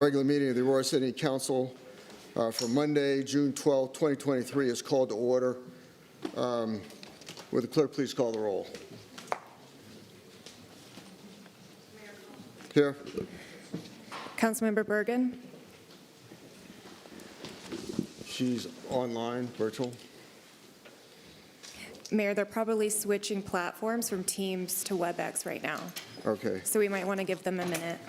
Regular meeting of the Aurora City Council for Monday, June 12, 2023 is called to order. Would the clerk please call the roll? Here. Councilmember Bergen. She's online, virtual. Mayor, they're probably switching platforms from Teams to WebEx right now, Okay. so we might want to give them a minute.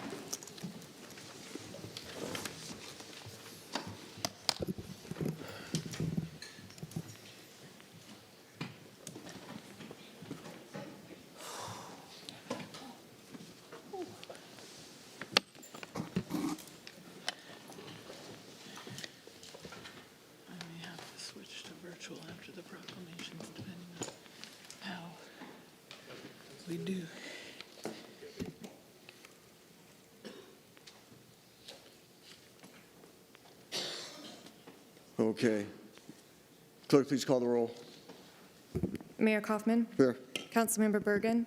After the proclamation, depending on how we do. Okay. Clerk, please call the roll. Mayor Kaufman. Here. Councilmember Bergen.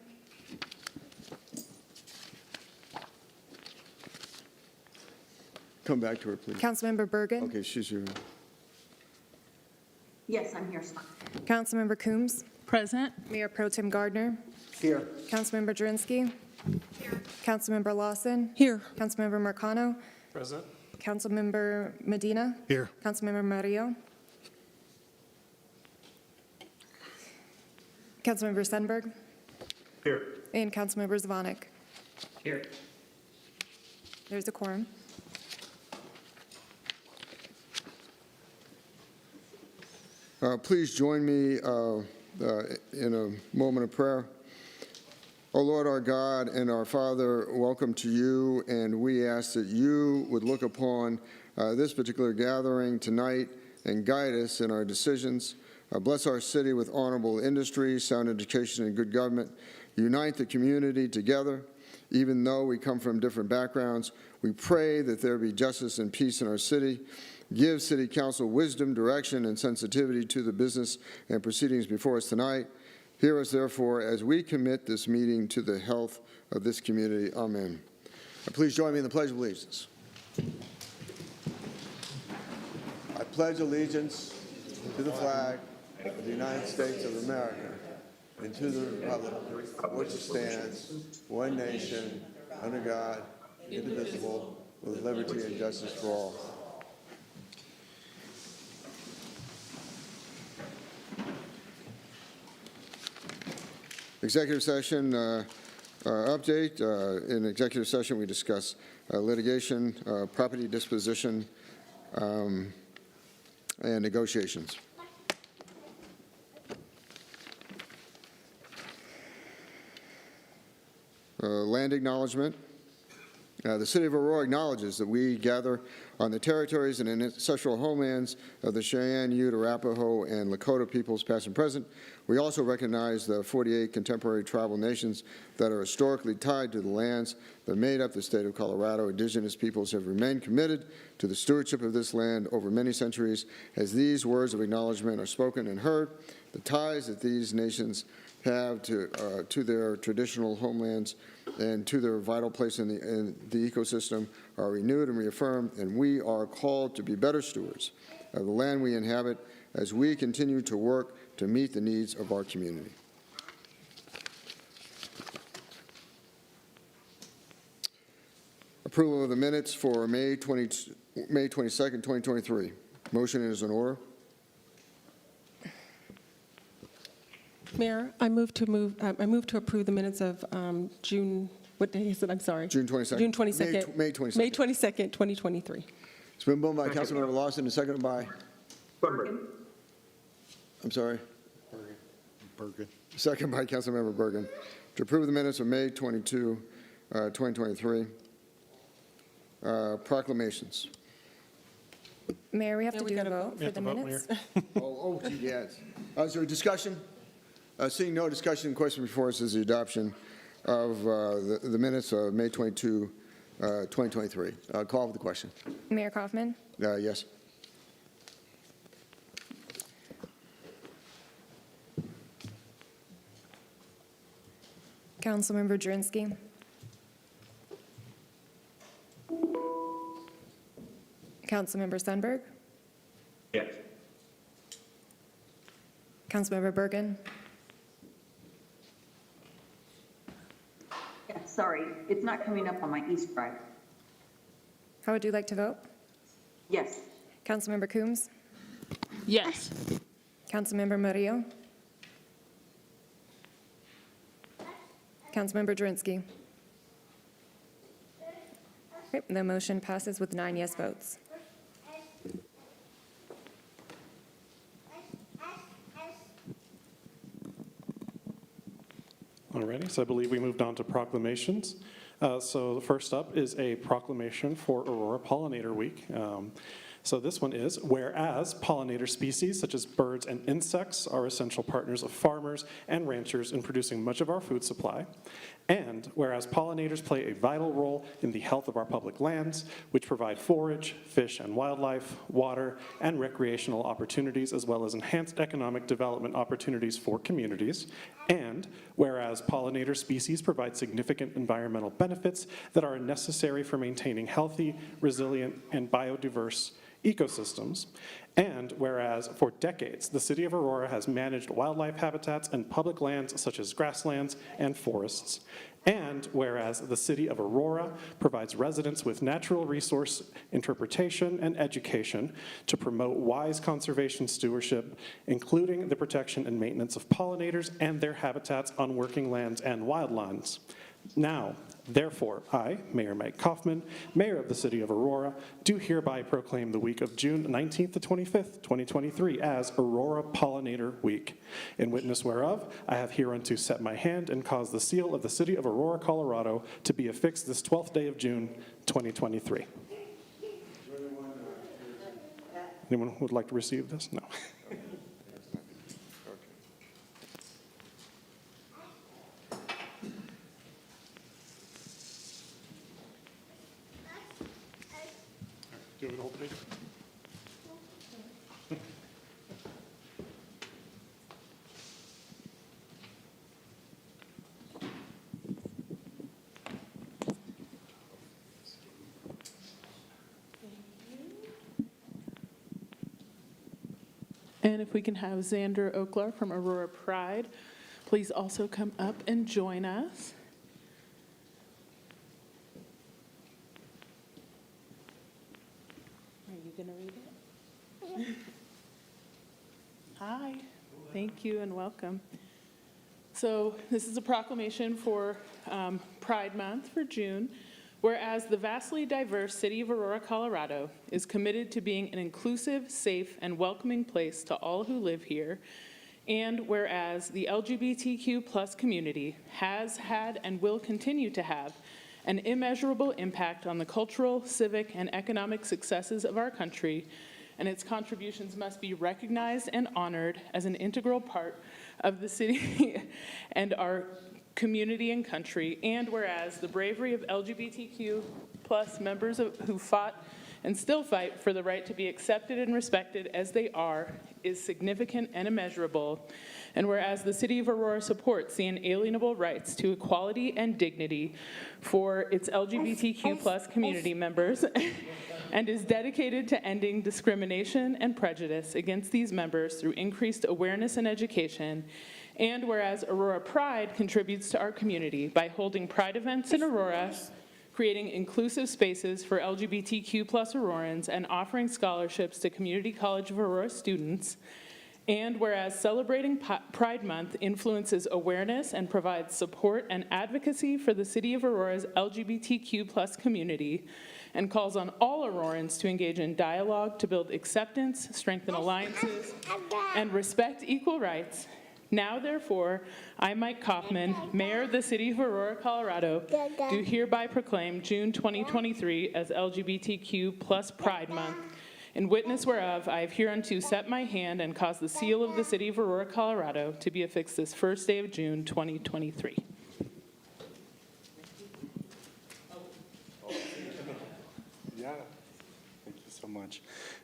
Come back to her, please. Councilmember Bergen. Okay, she's here. Yes, I'm here. Councilmember Coombs. Present. Mayor Pro Tem Gardner. Here. Councilmember Drinsky. Here. Councilmember Lawson. Here. Councilmember Marcano. Present. Councilmember Medina. Here. Councilmember Mario. Councilmember Stenberg. Here. And Councilmember Zvonek. Here. There's a quorum. Please join me in a moment of prayer. O Lord, our God and our Father, welcome to you, and we ask that you would look upon this particular gathering tonight and guide us in our decisions. Bless our city with honorable industry, sound education, and good government. Unite the community together. Even though we come from different backgrounds, we pray that there be justice and peace in our city. Give City Council wisdom, direction, and sensitivity to the business and proceedings before us tonight. Hear us, therefore, as we commit this meeting to the health of this community. Amen. Please join me in the Pledge of Allegiance. I pledge allegiance to the flag of the United States of America and to the republic for which it stands, one nation, under God, indivisible, with liberty and justice for all. Executive session update. In executive session, we discuss litigation, property disposition, and negotiations. Land acknowledgement. The City of Aurora acknowledges that we gather on the territories and ancestral homelands of the Cheyenne, Ute, Arapaho, and Lakota peoples, past and present. We also recognize the 48 contemporary tribal nations that are historically tied to the lands that made up the state of Colorado. Indigenous peoples have remained committed to the stewardship of this land over many centuries. As these words of acknowledgement are spoken and heard, the ties that these nations have to their traditional homelands and to their vital place in the ecosystem are renewed and reaffirmed, and we are called to be better stewards of the land we inhabit as we continue to work to meet the needs of our community. Approval of the minutes for May 22nd, 2023. Motion is in order. Mayor, I move to approve the minutes of June, what day is it? I'm sorry. June 22nd. June 22nd. May 22nd. May 22nd, 2023. It's been moved by Councilmember Lawson and seconded by? Bergen. I'm sorry? Bergen. Second by Councilmember Bergen. To approve the minutes of May 22, 2023. Proclamations. Mayor, we have Yeah, to we do a gotta vote for the minutes. Gee, yes. Is there a discussion? Seeing no discussion, the question before us is the adoption of the minutes of May 22, 2023. Call for the question. Mayor Kaufman. Yes. Councilmember Drinsky. Councilmember Sundberg, Yes. Councilmember Bergen, Yeah, sorry, it's not coming up on my East Drive. how would you like to vote? Yes. Councilmember Coombs, Yes. Councilmember Murillo, Councilmember Drinsky. Okay, the motion passes with 9 yes votes. Alrighty, so I believe we moved on to proclamations. So first up is a proclamation for Aurora Pollinator Week. So this one is, whereas pollinator species such as birds and insects are essential partners of farmers and ranchers in producing much of our food supply, and whereas pollinators play a vital role in the health of our public lands, which provide forage, fish and wildlife, water, and recreational opportunities, as well as enhanced economic development opportunities for communities, and whereas pollinator species provide significant environmental benefits that are necessary for maintaining healthy, resilient, and biodiverse ecosystems, and whereas for decades the City of Aurora has managed wildlife habitats and public lands such as grasslands and forests, and whereas the City of Aurora provides residents with natural resource interpretation and education to promote wise conservation stewardship, including the protection and maintenance of pollinators and their habitats on working lands and wildlands. Now, therefore, I, Mayor Mike Kaufman, Mayor of the City of Aurora, do hereby proclaim the week of June 19th to 25th, 2023 as Aurora Pollinator Week. In witness whereof, I have hereunto set my hand and caused the seal of the City of Aurora, Colorado to be affixed this 12th day of June, 2023. Anyone would like to receive this? No. Do you want me to hold the paper? And if we can have Xander Oklar from Aurora Pride, please also come up and join us. Are you going to read it? Hi, thank you and welcome. So this is a proclamation for Pride Month for June. Whereas the vastly diverse city of Aurora, Colorado is committed to being an inclusive, safe, and welcoming place to all who live here, and whereas the LGBTQ plus community has had and will continue to have an immeasurable impact on the cultural, civic, and economic successes of our country, and its contributions must be recognized and honored as an integral part of the city and our community and country, and whereas the bravery of LGBTQ plus members who fought and still fight for the right to be accepted and respected as they are is significant and immeasurable, and whereas the City of Aurora supports the inalienable rights to equality and dignity for its LGBTQ plus community members and is dedicated to ending discrimination and prejudice against these members through increased awareness and education. And whereas Aurora Pride contributes to our community by holding Pride events in Aurora, creating inclusive spaces for LGBTQ plus Aurorans, and offering scholarships to Community College of Aurora students. And whereas celebrating Pride Month influences awareness and provides support and advocacy for the City of Aurora's LGBTQ plus community, and calls on all Aurorans to engage in dialogue to build acceptance, strengthen alliances, and respect equal rights. Now, therefore, I, Mike Kaufman, Mayor of the City of Aurora, Colorado, do hereby proclaim June 2023 as LGBTQ plus Pride Month, in witness whereof I have hereunto set my hand and caused the seal of the City of Aurora, Colorado to be affixed this first day of June 2023. Yeah, thank you so much.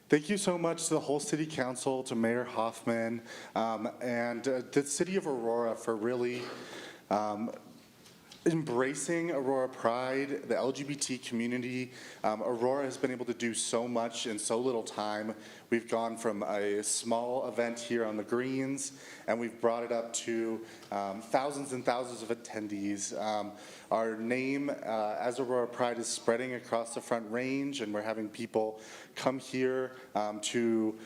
Thank you so much to the whole City Council, to Mayor Hoffman, and the City of Aurora for really embracing Aurora Pride, the LGBT community. Aurora has been able to do so much in so little time. We've gone from a small event here on the greens, and we've brought it up to thousands and thousands of attendees. Our name as Aurora Pride is spreading across the Front Range, and we're having people come here to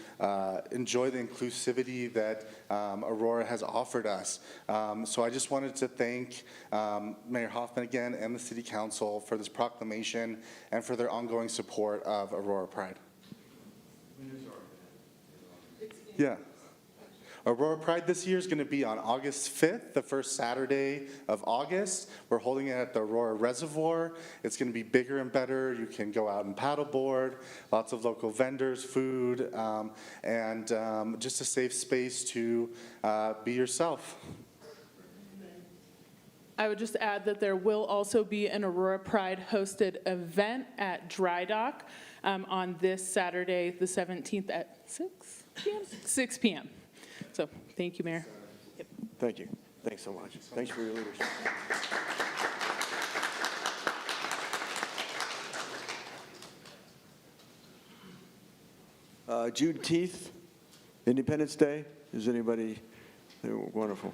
enjoy the inclusivity that Aurora has offered us. So I just wanted to thank Mayor Hoffman again and the City Council for this proclamation and for their ongoing support of Aurora Pride. Yeah. Aurora Pride this year is going to be on August 5th, the first Saturday of August. We're holding it at the Aurora Reservoir. It's going to be bigger and better. You can go out and paddleboard, lots of local vendors, food, and just a safe space to be yourself. I would just add that there will also be an Aurora Pride hosted event at Dry Dock on this Saturday, the 17th at 6 p.m.? 6 p.m. So thank you, Mayor. Thank you. Thanks so much. Thanks for your leadership. Juneteenth, Independence Day. Is anybody wonderful?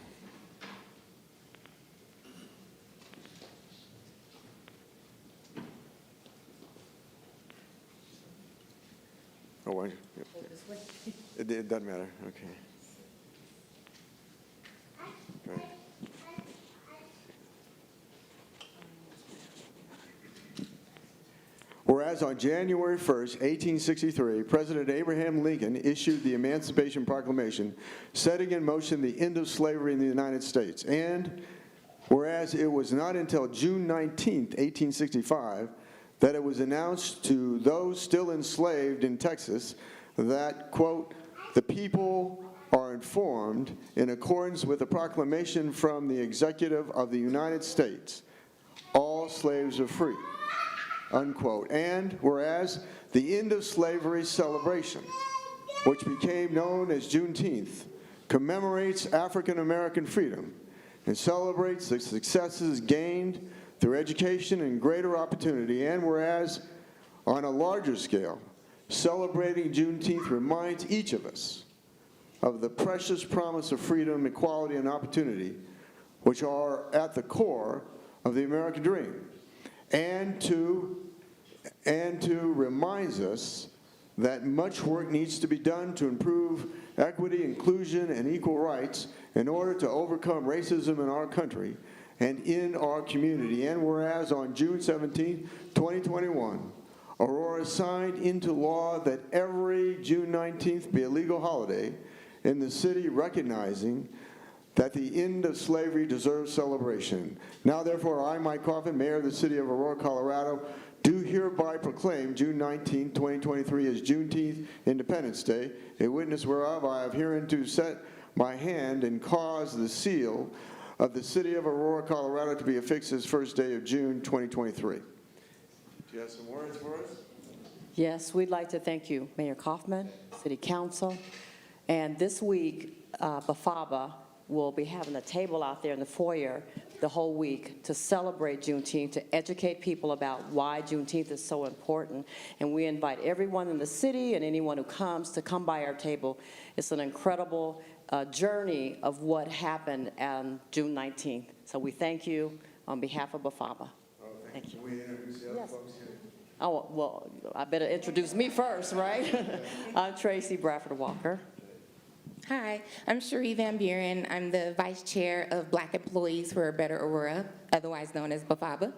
Oh, why? It doesn't matter. Okay. Right. Whereas on January 1st, 1863, President Abraham Lincoln issued the Emancipation Proclamation, setting in motion the end of slavery in the United States. And whereas it was not until June 19th, 1865, that it was announced to those still enslaved in Texas that, quote, the people are informed in accordance with the proclamation from the executive of the United States, all slaves are free, unquote. And whereas the end of slavery celebration, which became known as Juneteenth, commemorates African American freedom and celebrates the successes gained through education and greater opportunity, and whereas on a larger scale, celebrating Juneteenth reminds each of us of the precious promise of freedom, equality, and opportunity, which are at the core of the American dream, and to reminds us that much work needs to be done to improve equity, inclusion, and equal rights in order to overcome racism in our country and in our community. And whereas on June 17, 2021, Aurora signed into law that every June 19th be a legal holiday in the city, recognizing that the end of slavery deserves celebration. Now, therefore, I, Mike Coffin, Mayor of the City of Aurora, Colorado, do hereby proclaim June 19, 2023 as Juneteenth Independence Day, a witness whereof I have hereunto set my hand and caused the seal of the City of Aurora, Colorado to be affixed this first day of June 2023. Do you have some words for us? Yes, we'd like to thank you, Mayor Kaufman, City Council. And this week, BAFABA will be having a table out there in the foyer the whole week to celebrate Juneteenth, to educate people about why Juneteenth is so important. And we invite everyone in the city and anyone who comes to come by our table. It's an incredible journey of what happened on June 19th. So we thank you on behalf of BAFABA. Thank you. Can we introduce the other folks here? Oh, well, I better introduce me first, right? I'm Tracy Bradford Walker. Hi, I'm Cherie Van Buren. I'm the Vice Chair of Black Employees for a Better Aurora, otherwise known as BAFABA.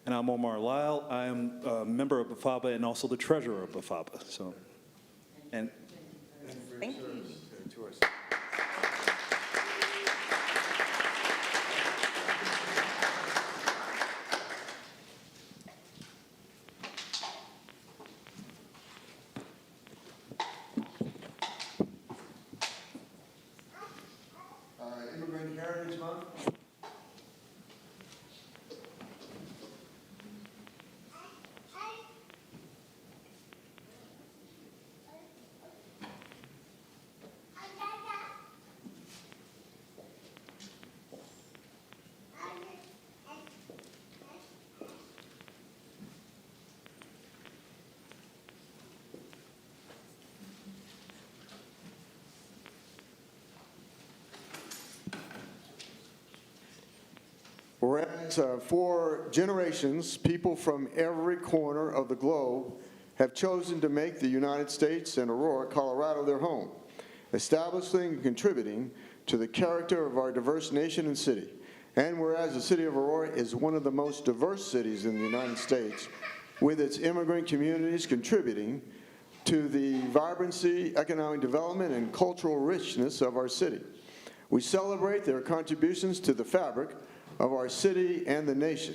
And I'm Omar Lyle. I am a member of BAFABA and also the treasurer of BAFABA. So, and Thank you. Immigrant Heritage Month. Whereas for generations, people from every corner of the globe have chosen to make the United States and Aurora, Colorado, their home, establishing and contributing to the character of our diverse nation and city. And whereas the city of Aurora is one of the most diverse cities in the United States, with its immigrant communities contributing to the vibrancy, economic development, and cultural richness of our city. We celebrate their contributions to the fabric of our city and the nation.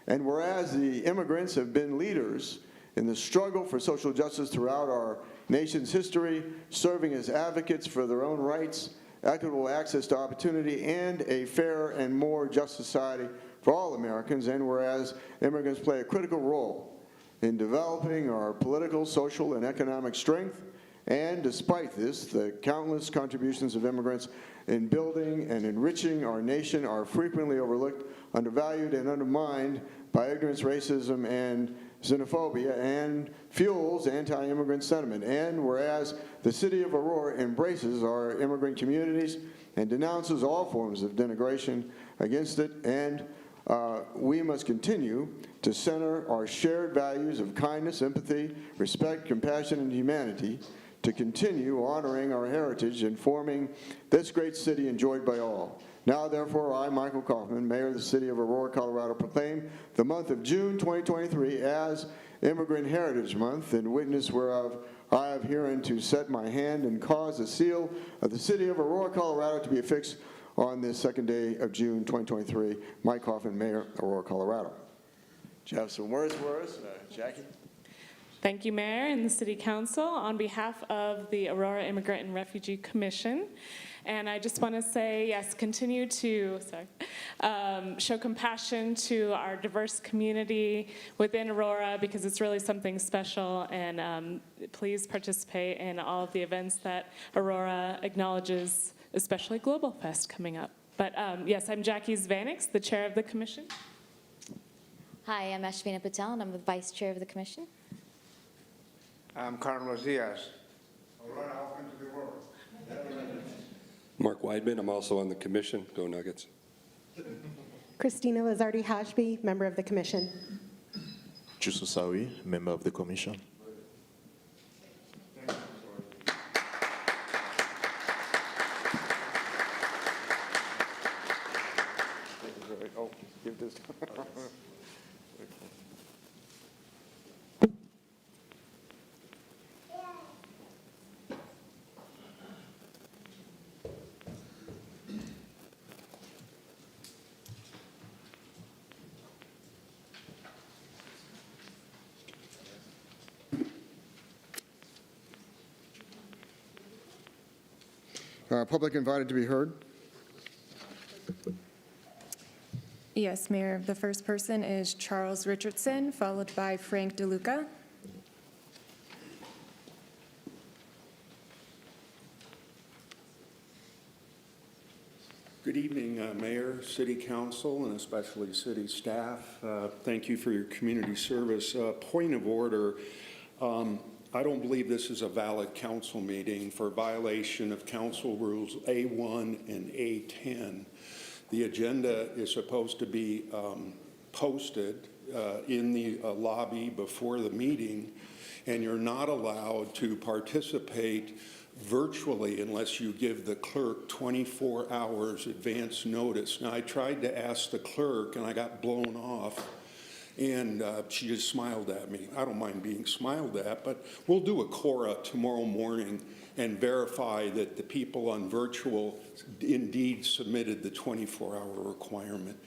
And whereas the immigrants have been leaders in the struggle for social justice throughout our nation's history, serving as advocates for their own rights, equitable access to opportunity, and a fair and more just society for all Americans, and whereas immigrants play a critical role in developing our political, social, and economic strength, and despite this, the countless contributions of immigrants in building and enriching our nation are frequently overlooked, undervalued, and undermined by ignorance, racism, and xenophobia, and fuels anti-immigrant sentiment. And whereas the city of Aurora embraces our immigrant communities and denounces all forms of denigration against it, and we must continue to center our shared values of kindness, empathy, respect, compassion, and humanity to continue honoring our heritage and forming this great city enjoyed by all. Now, therefore, I, Michael Kaufman, Mayor of the City of Aurora, Colorado, proclaim the month of June 2023 as Immigrant Heritage Month, in witness whereof I have herein to set my hand and cause the seal of the City of Aurora, Colorado to be affixed on this second day of June 2023. Mike Kaufman, Mayor, Aurora, Colorado. Do you have some words for us, Jackie? Thank you, Mayor and the City Council. On behalf of the Aurora Immigrant and Refugee Commission, and I just want to say, yes, continue to show compassion to our diverse community within Aurora, because it's really something special, and please participate in all of the events that Aurora acknowledges, especially Global Fest coming up. But yes, I'm Jackie Zvanix, the chair of the commission. Hi, I'm Ashvina Patel, and I'm the vice chair of the commission. I'm Carlos Diaz. Mark Weidman, I'm also on the commission. Go Nuggets. Christina Lazardi-Hashby, member of the commission. Jusuf Sawi, member of the commission. Oh, give this. Public invited to be heard. Yes, Mayor. The first person is Charles Richardson, followed by Frank DeLuca. Good evening, Mayor, City Council, and especially City staff. Thank you for your community service. Point of order. I don't believe this is a valid council meeting for violation of council rules A1 and A10. The agenda is supposed to be posted in the lobby before the meeting, and you're not allowed to participate virtually unless you give the clerk 24 hours advance notice. Now, I tried to ask the clerk, and I got blown off. And she just smiled at me. I don't mind being smiled at, but we'll do a Cora tomorrow morning and verify that the people on virtual indeed submitted the 24-hour requirement.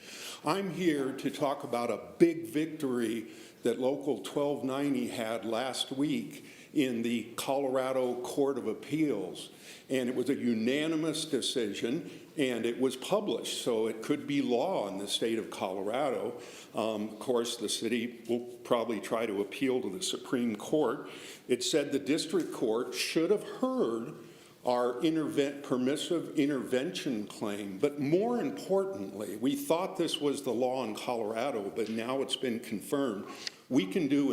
I'm here to talk about a big victory that Local 1290 had last week in the Colorado Court of Appeals. And it was a unanimous decision, and it was published, so it could be law in the state of Colorado. Of course, the city will probably try to appeal to the Supreme Court. It said the district court should have heard our permissive intervention claim, but more importantly, we thought this was the law in Colorado, but now it's been confirmed. We can do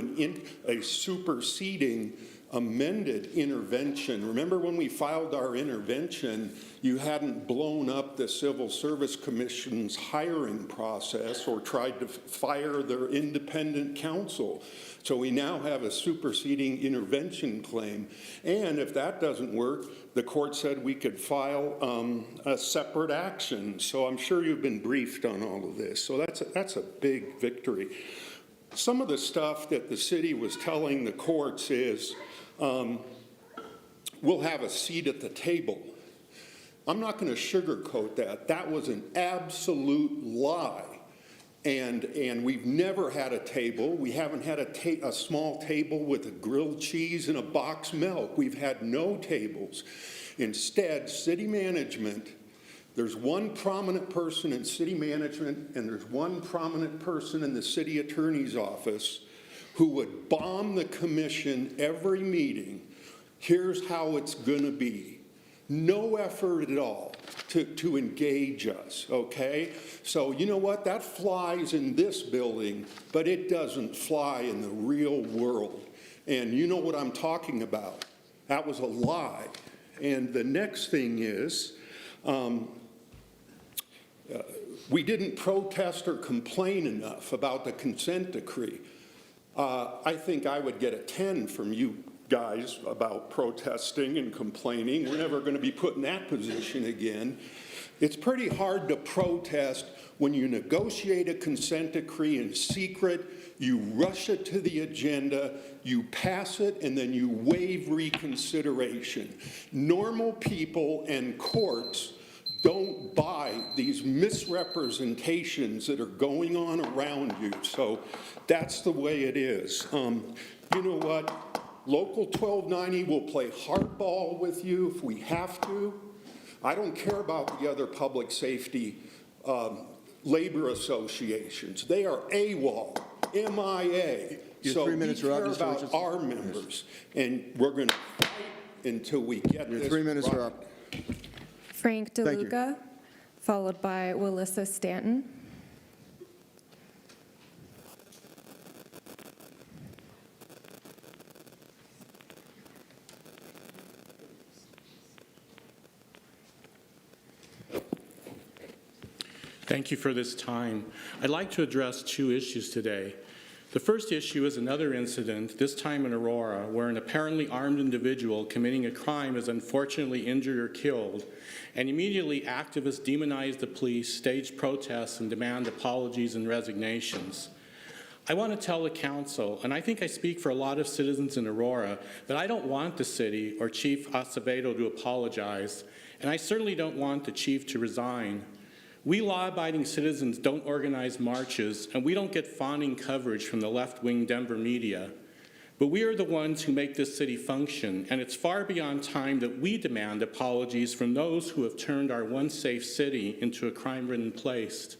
a superseding amended intervention. Remember when we filed our intervention, you hadn't blown up the Civil Service Commission's hiring process or tried to fire their independent counsel. So we now have a superseding intervention claim. And if that doesn't work, the court said we could file a separate action. So I'm sure you've been briefed on all of this. So that's a big victory. Some of the stuff that the city was telling the courts is, we'll have a seat at the table. I'm not going to sugarcoat that. That was an absolute lie. And we've never had a table. We haven't had a small table with a grilled cheese and a box milk. We've had no tables. Instead, city management, there's one prominent person in city management and there's one prominent person in the city attorney's office who would bomb the commission every meeting. Here's how it's going to be. No effort at all to engage us, okay? So you know what? That flies in this building, but it doesn't fly in the real world. And you know what I'm talking about. That was a lie. And the next thing is, we didn't protest or complain enough about the consent decree. I think I would get a 10 from you guys about protesting and complaining. We're never going to be put in that position again. It's pretty hard to protest when you negotiate a consent decree in secret, you rush it to the agenda, you pass it, and then you waive reconsideration. Normal people and courts don't buy these misrepresentations that are going on around you. So that's the way it is. You know what? Local 1290 will play hardball with you if we have to. I don't care about the other public safety labor associations. They are AWOL, MIA. Your So 3 minutes we are up, care Mr. about Richardson. our members, and we're going to fight until we get Your this 3 minutes right. are up. Frank Thank you. DeLuca, followed by Willissa Stanton. Thank you for this time. I'd like to address two issues today. The first issue is another incident, this time in Aurora, where an apparently armed individual committing a crime is unfortunately injured or killed, and immediately activists demonize the police, stage protests, and demand apologies and resignations. I want to tell the council, and I think I speak for a lot of citizens in Aurora, that I don't want the city or Chief Acevedo to apologize, and I certainly don't want the chief to resign. We law-abiding citizens don't organize marches, and we don't get fawning coverage from the left-wing Denver media. But we are the ones who make this city function, and it's far beyond time that we demand apologies from those who have turned our once safe city into a crime-ridden place.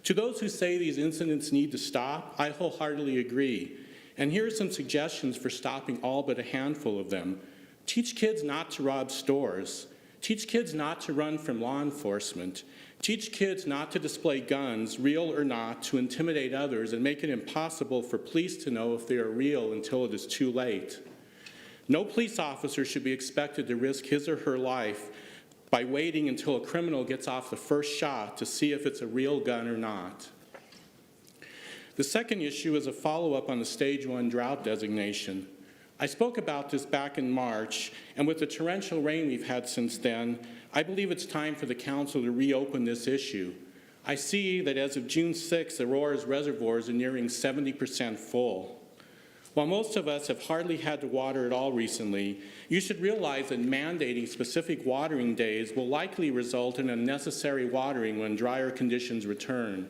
To those who say these incidents need to stop, I wholeheartedly agree. And here are some suggestions for stopping all but a handful of them. Teach kids not to rob stores. Teach kids not to run from law enforcement. Teach kids not to display guns, real or not, to intimidate others and make it impossible for police to know if they are real until it is too late. No police officer should be expected to risk his or her life by waiting until a criminal gets off the first shot to see if it's a real gun or not. The second issue is a follow-up on the Stage 1 drought designation. I spoke about this back in March, and with the torrential rain we've had since then, I believe it's time for the council to reopen this issue. I see that as of June 6th, Aurora's reservoirs are nearing 70% full. While most of us have hardly had to water at all recently, you should realize that mandating specific watering days will likely result in unnecessary watering when drier conditions return.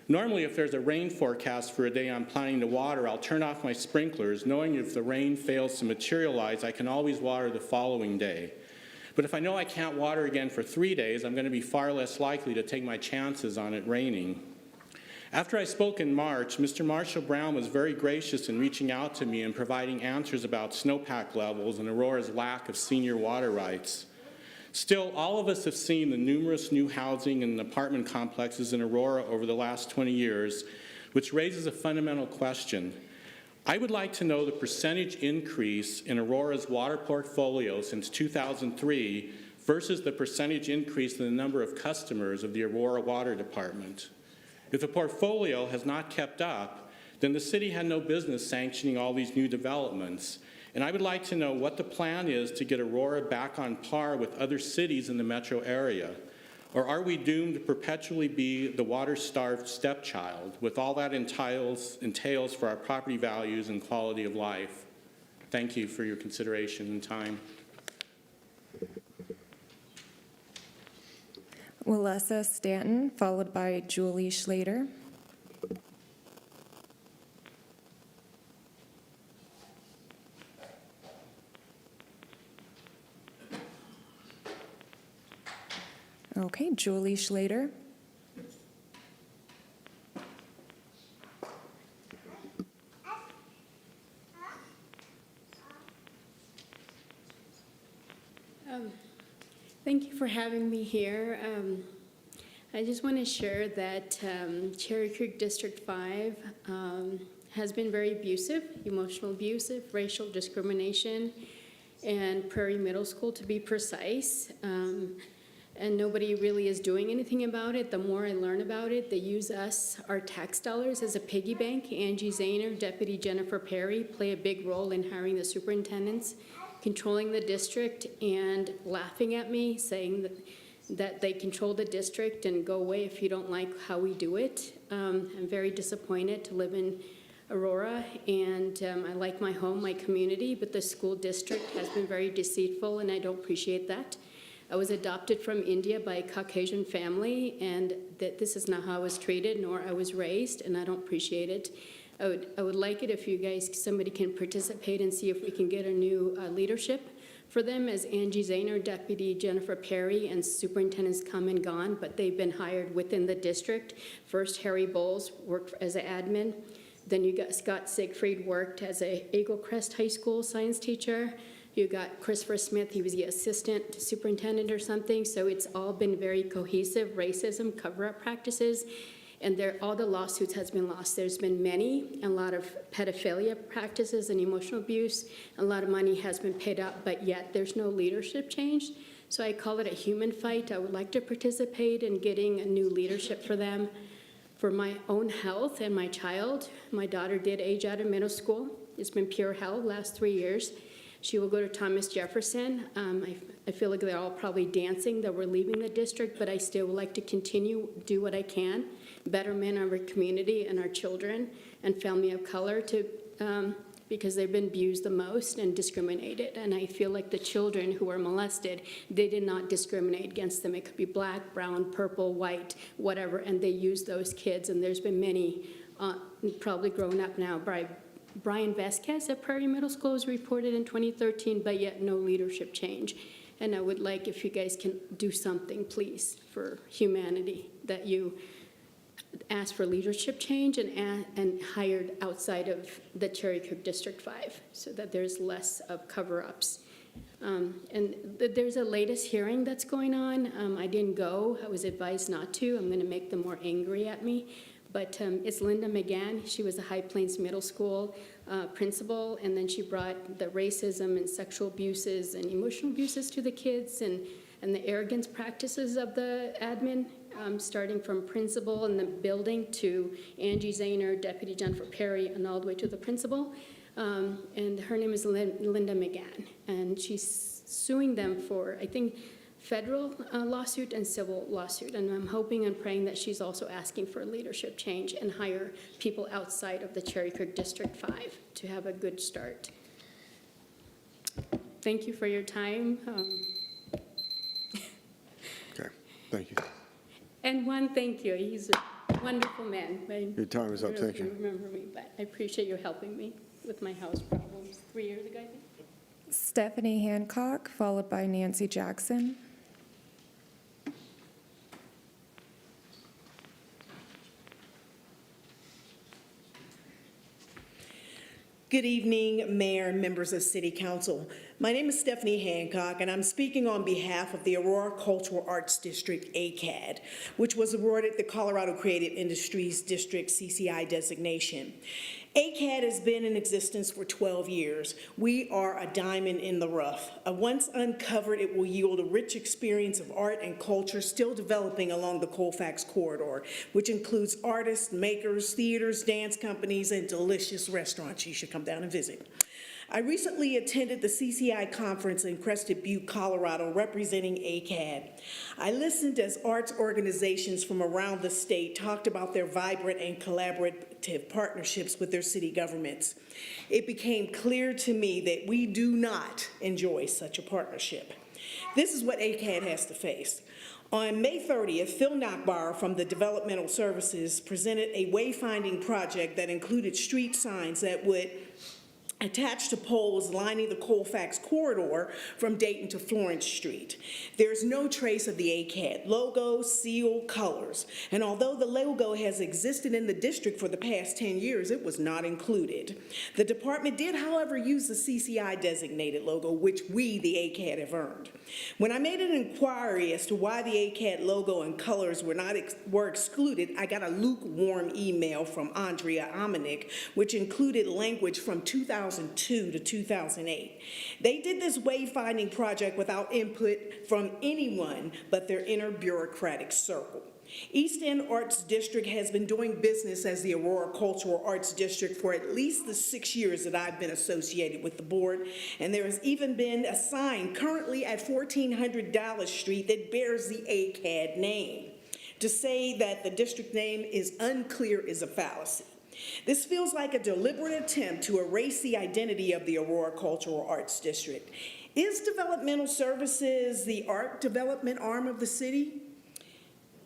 Normally, if there's a rain forecast for a day I'm planning to water, I'll turn off my sprinklers, knowing if the rain fails to materialize, I can always water the following day. But if I know I can't water again for 3 days, I'm going to be far less likely to take my chances on it raining. After I spoke in March, Mr. Marshall Brown was very gracious in reaching out to me and providing answers about snowpack levels and Aurora's lack of senior water rights. Still, all of us have seen the numerous new housing and apartment complexes in Aurora over the last 20 years, which raises a fundamental question. I would like to know the percentage increase in Aurora's water portfolio since 2003 versus the percentage increase in the number of customers of the Aurora Water Department. If the portfolio has not kept up, then the city had no business sanctioning all these new developments. And I would like to know what the plan is to get Aurora back on par with other cities in the metro area. Or are we doomed to perpetually be the water-starved stepchild with all that entails for our property values and quality of life? Thank you for your consideration and time. Willessa Stanton, followed by Julie Schlater. Okay, Julie Schlater. Thank you for having me here. I just want to share that Cherry Creek District 5 has been very abusive, emotional abusive, racial discrimination, and Prairie Middle School to be precise. And nobody really is doing anything about it. The more I learn about it, they use us, our tax dollars, as a piggy bank. Angie Zahner, Deputy Jennifer Perry play a big role in hiring the superintendents, controlling the district, and laughing at me, saying that they control the district and go away if you don't like how we do it. I'm very disappointed to live in Aurora, and I like my home, my community, but the school district has been very deceitful, and I don't appreciate that. I was adopted from India by a Caucasian family, and that this is not how I was treated, nor I was raised, and I don't appreciate it. I would like it if you guys, somebody can participate and see if we can get a new leadership for them, as Angie Zahner, Deputy Jennifer Perry, and superintendents come and gone, but they've been hired within the district. First, Harry Bowles worked as an admin. Then you got Scott Siegfried worked as a Eagle Crest High School science teacher. You got Christopher Smith, he was the assistant superintendent or something, so it's all been very cohesive, racism, cover-up practices, and all the lawsuits has been lost. There's been many, a lot of pedophilia practices and emotional abuse, a lot of money has been paid out, but yet there's no leadership change. So I call it a human fight. I would like to participate in getting a new leadership for them, for my own health and my child. My daughter did age out of middle school. It's been pure hell the last 3 years. She will go to Thomas Jefferson. I feel like they're all probably dancing that we're leaving the district, but I still would like to continue, do what I can, betterment our community and our children and family of color because they've been abused the most and discriminated. And I feel like the children who were molested, they did not discriminate against them. It could be black, brown, purple, white, whatever, and they used those kids. And there's been many, probably grown up now, Brian Vasquez at Prairie Middle School was reported in 2013, but yet no leadership change. And I would like if you guys can do something, please, for humanity, that you ask for leadership change and hired outside of the Cherry Creek District 5 so that there's less of cover-ups. And there's a latest hearing that's going on. I didn't go. I was advised not to. I'm going to make them more angry at me. But it's Linda McGann. She was a High Plains Middle School principal, and then she brought the racism and sexual abuses and emotional abuses to the kids and the arrogance practices of the admin, starting from principal in the building to Angie Zahner, Deputy Jennifer Perry, and all the way to the principal. And her name is Linda McGann, and she's suing them for, I think, federal lawsuit and civil lawsuit, and I'm hoping and praying that she's also asking for leadership change and hire people outside of the Cherry Creek District 5 to have a good start. Thank you for your time. Okay, thank you. And one thank you. He's a wonderful man. Your time is up, thank you. Remember me, but I appreciate you helping me with my house problems 3 years ago, I think. Stephanie Hancock, followed by Nancy Jackson. Good evening, Mayor and members of City Council. My name is Stephanie Hancock, and I'm speaking on behalf of the Aurora Cultural Arts District, ACAD, which was awarded the Colorado Creative Industries District CCI designation. ACAD has been in existence for 12 years. We are a diamond in the rough. Once uncovered, it will yield a rich experience of art and culture still developing along the Colfax corridor, which includes artists, makers, theaters, dance companies, and delicious restaurants. You should come down and visit. I recently attended the CCI conference in Crested Butte, Colorado, representing ACAD. I listened as arts organizations from around the state talked about their vibrant and collaborative partnerships with their city governments. It became clear to me that we do not enjoy such a partnership. This is what ACAD has to face. On May 30th, Phil Nachbauer from the Developmental Services presented a wayfinding project that included street signs that would attached to poles lining the Colfax corridor from Dayton to Florence Street. There's no trace of the ACAD logo, seal, colors, and although the logo has existed in the district for the past 10 years, it was not included. The department did, however, use the CCI designated logo, which we, the ACAD, have earned. When I made an inquiry as to why the ACAD logo and colors were excluded, I got a lukewarm email from Andrea Amanik, which included language from 2002 to 2008. They did this wayfinding project without input from anyone but their inner bureaucratic circle. East End Arts District has been doing business as the Aurora Cultural Arts District for at least the 6 years that I've been associated with the board, and there has even been a sign currently at 1400 Dallas Street that bears the ACAD name. To say that the district name is unclear is a fallacy. This feels like a deliberate attempt to erase the identity of the Aurora Cultural Arts District. Is Developmental Services the art development arm of the city?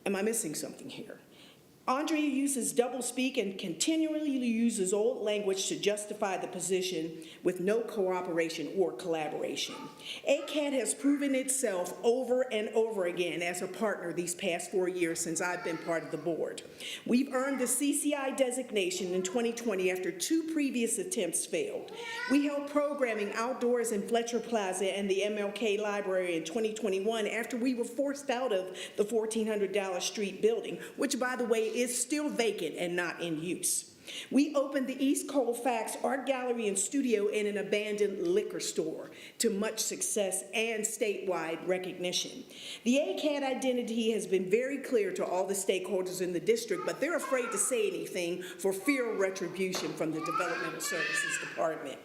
Am I missing something here? Andrea uses doublespeak and continually uses old language to justify the position with no cooperation or collaboration. ACAD has proven itself over and over again as a partner these past 4 years since I've been part of the board. We've earned the CCI designation in 2020 after 2 previous attempts failed. We held programming outdoors in Fletcher Plaza and the MLK Library in 2021 after we were forced out of the 1400 Dallas Street building, which, by the way, is still vacant and not in use. We opened the East Colfax Art Gallery and Studio in an abandoned liquor store to much success and statewide recognition. The ACAD identity has been very clear to all the stakeholders in the district, but they're afraid to say anything for fear of retribution from the Developmental Services Department.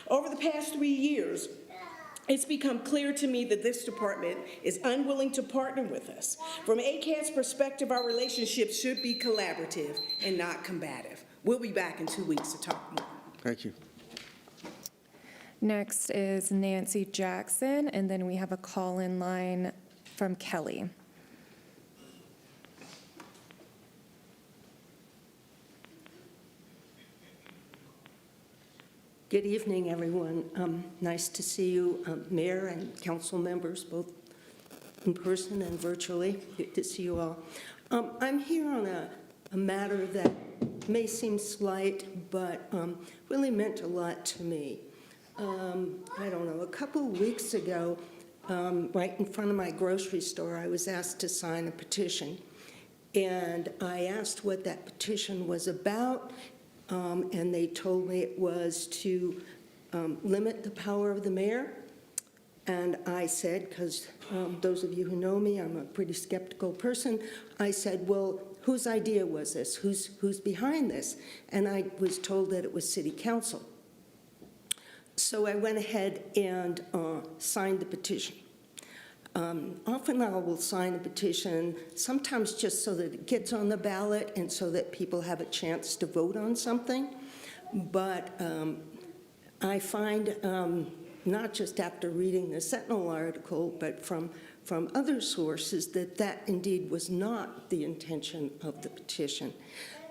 Over the past 3 years, it's become clear to me that this department is unwilling to partner with us. From ACAD's perspective, our relationship should be collaborative and not combative. We'll be back in 2 weeks to talk more. Thank you. Next is Nancy Jackson, and then we have a call-in line from Kelly. Good evening, everyone. Nice to see you, Mayor and council members, both in person and virtually. Good to see you all. I'm here on a matter that may seem slight, but really meant a lot to me. I don't know, a couple of weeks ago, right in front of my grocery store, I was asked to sign a petition. And I asked what that petition was about, and they told me it was to limit the power of the mayor. And I said, because those of you who know me, I'm a pretty skeptical person, I said, well, whose idea was this? Who's behind this? And I was told that it was City Council. So I went ahead and signed the petition. Often I will sign a petition, sometimes just so that it gets on the ballot and so that people have a chance to vote on something. But I find, not just after reading the Sentinel article, but from other sources, that indeed was not the intention of the petition.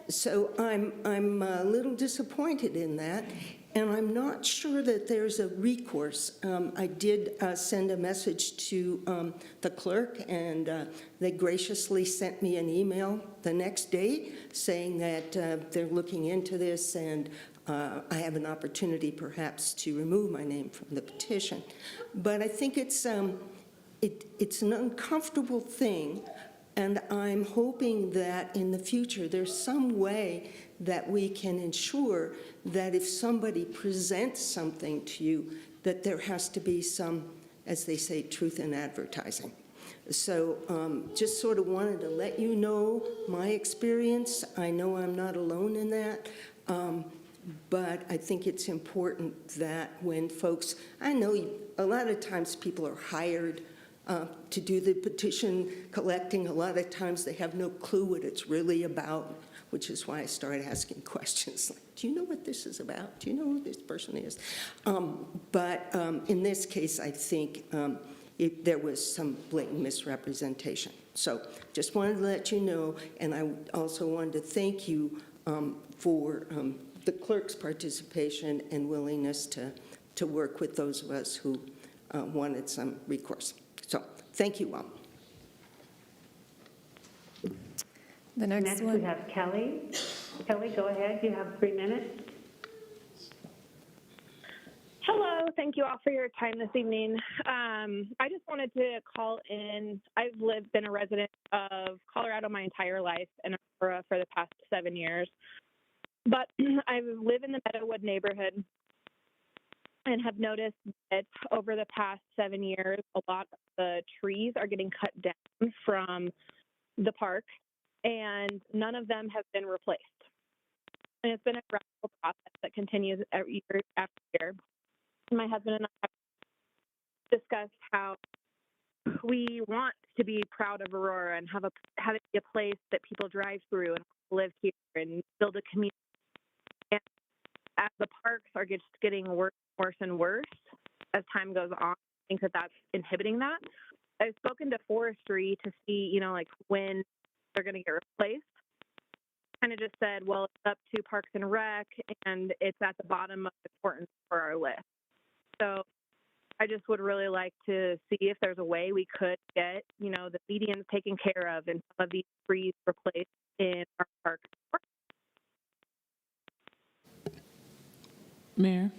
So I'm a little disappointed in that. And I'm not sure that there's a recourse. I did send a message to the clerk, and they graciously sent me an email the next day saying that they're looking into this, and I have an opportunity perhaps to remove my name from the petition. But I think it's an uncomfortable thing, and I'm hoping that in the future there's some way that we can ensure that if somebody presents something to you, that there has to be some, as they say, truth in advertising. So just sort of wanted to let you know my experience. I know I'm not alone in that, but I think it's important that when folks, I know a lot of times people are hired to do the petition collecting. A lot of times they have no clue what it's really about, which is why I started asking questions like, do you know what this is about? Do you know who this person is? But in this case, I think there was some blatant misrepresentation. So just wanted to let you know, and I also wanted to thank you for the clerk's participation and willingness to work with those of us who wanted some recourse. So thank you all. The next one. we have Kelly. Kelly, go ahead. You have 3 minutes. Hello, thank you all for your time this evening. I just wanted to call in. I've been a resident of Colorado my entire life and Aurora for the past 7 years. But I live in the Meadowood neighborhood and have noticed that over the past 7 years, a lot of the trees are getting cut down from the park, and none of them have been replaced. And it's been a gradual process that continues every year after year. My husband and I have discussed how we want to be proud of Aurora and have it be a place that people drive through and live here and build a community. And as the parks are just getting worse and worse as time goes on, I think that that's inhibiting that. I've spoken to forestry to see, like when they're going to get replaced. Kind of just said, well, it's up to Parks and Rec, and it's at the bottom of importance for our list. So I just would really like to see if there's a way we could get, the medians taken care of and some of these trees replaced in our park. Mayor,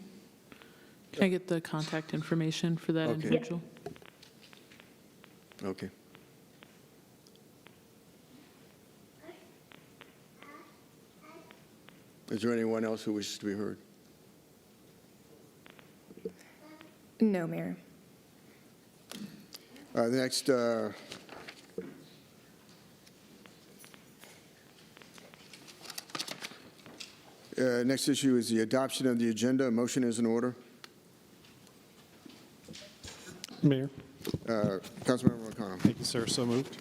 can I get the contact information for that Okay. individual? Okay. Is there anyone else who wishes to be heard? No, Mayor. The next next issue is the adoption of the agenda. A motion is in order. Mayor. Councilmember McConnell. Thank you, sir. So moved.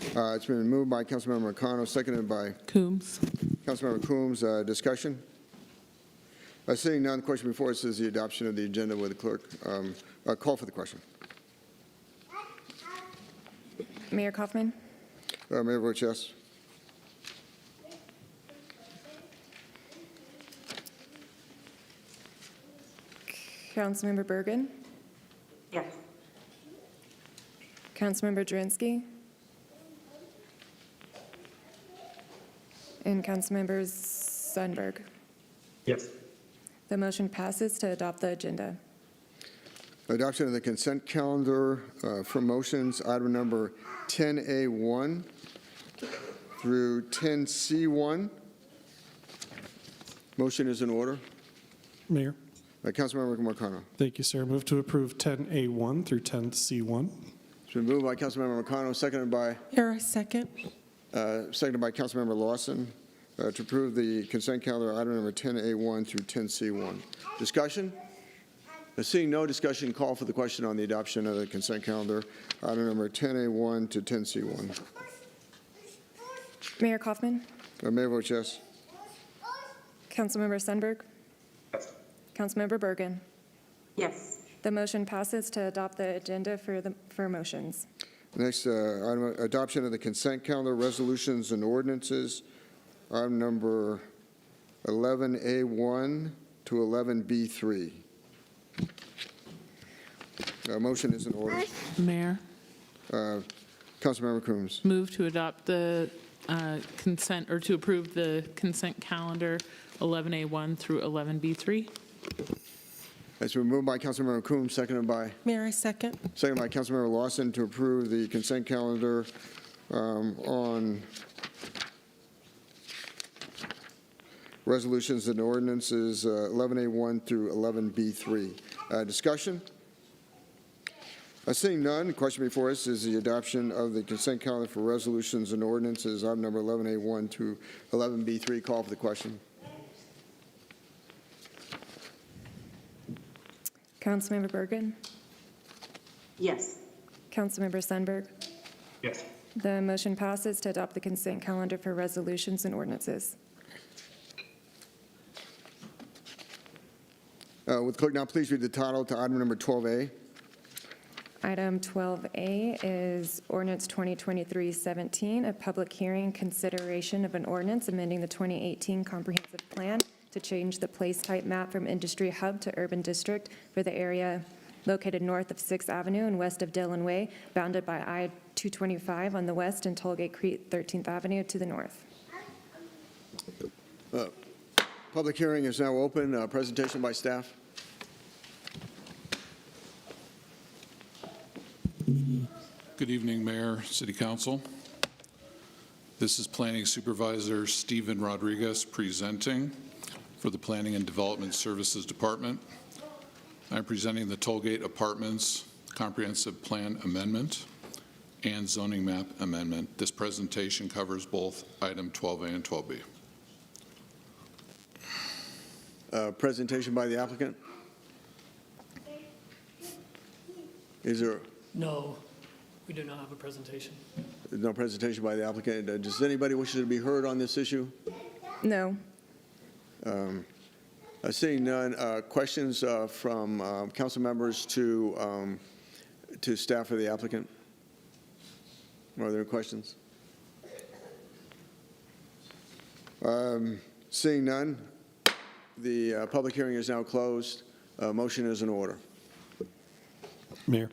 It's been moved by Councilmember McConnell, seconded by Coombs. Councilmember Coombs. Discussion? Seeing none, the question before us is the adoption of the agenda. With the clerk call for the question. Mayor Kaufman? Mayor votes yes. Councilmember Bergen? Yes. Councilmember Drinsky? And Councilmember Sundberg? Yes. The motion passes to adopt the agenda. Adoption of the consent calendar for motions, item number 10A1 through 10C1. Motion is in order. Mayor. Councilmember McConnell. Thank you, sir. Move to approve 10A1 through 10C1. It's been moved by Councilmember McConnell, seconded by Second. seconded by Councilmember Lawson to approve the consent calendar, item number 10A1 through 10C1. Discussion? Seeing no discussion, call for the question on the adoption of the consent calendar, item number 10A1 to 10C1. Mayor Kaufman? Mayor votes yes. Councilmember Sundberg? Yes. Councilmember Bergen? Yes. The motion passes to adopt the agenda for motions. Next, item, adoption of the consent calendar, resolutions and ordinances, item number 11A1 to 11B3. Motion is in order. Mayor, Councilmember Coombs. move to adopt the consent, or to approve the consent calendar 11A1 through 11B3. It's been moved by Councilmember Coombs, seconded by Second. Councilmember Lawson to approve the consent calendar on resolutions and ordinances 11A1 through 11B3. Discussion? Seeing none, the question before us is the adoption of the consent calendar for resolutions and ordinances, item number 11A1 through 11B3. Call for the question. Councilmember Bergen? Yes. Councilmember Sundberg? Yes. The motion passes to adopt the consent calendar for resolutions and ordinances. Would the clerk now please read the title to item number 12A? Item 12A is ordinance 2023-17, a public hearing consideration of an ordinance amending the 2018 comprehensive plan to change the place type map from industry hub to urban district for the area located north of 6th Avenue and west of Dillon Way, bounded by I-225 on the west and Tollgate Creek 13th Avenue to the north. Public hearing is now open. Presentation by staff. Good evening, Mayor, City Council. This is Planning Supervisor Stephen Rodriguez presenting for the Planning and Development Services Department. I'm presenting the Tollgate Apartments Comprehensive Plan Amendment and Zoning Map Amendment. This presentation covers both item 12A and 12B. Presentation by the applicant. Is there No, we do not have a presentation. no presentation by the applicant? Does anybody wish to be heard on this issue? No. Seeing none, questions from council members to staff or the applicant? Are there questions? Seeing none, the public hearing is now closed. Motion is in order. Mayor.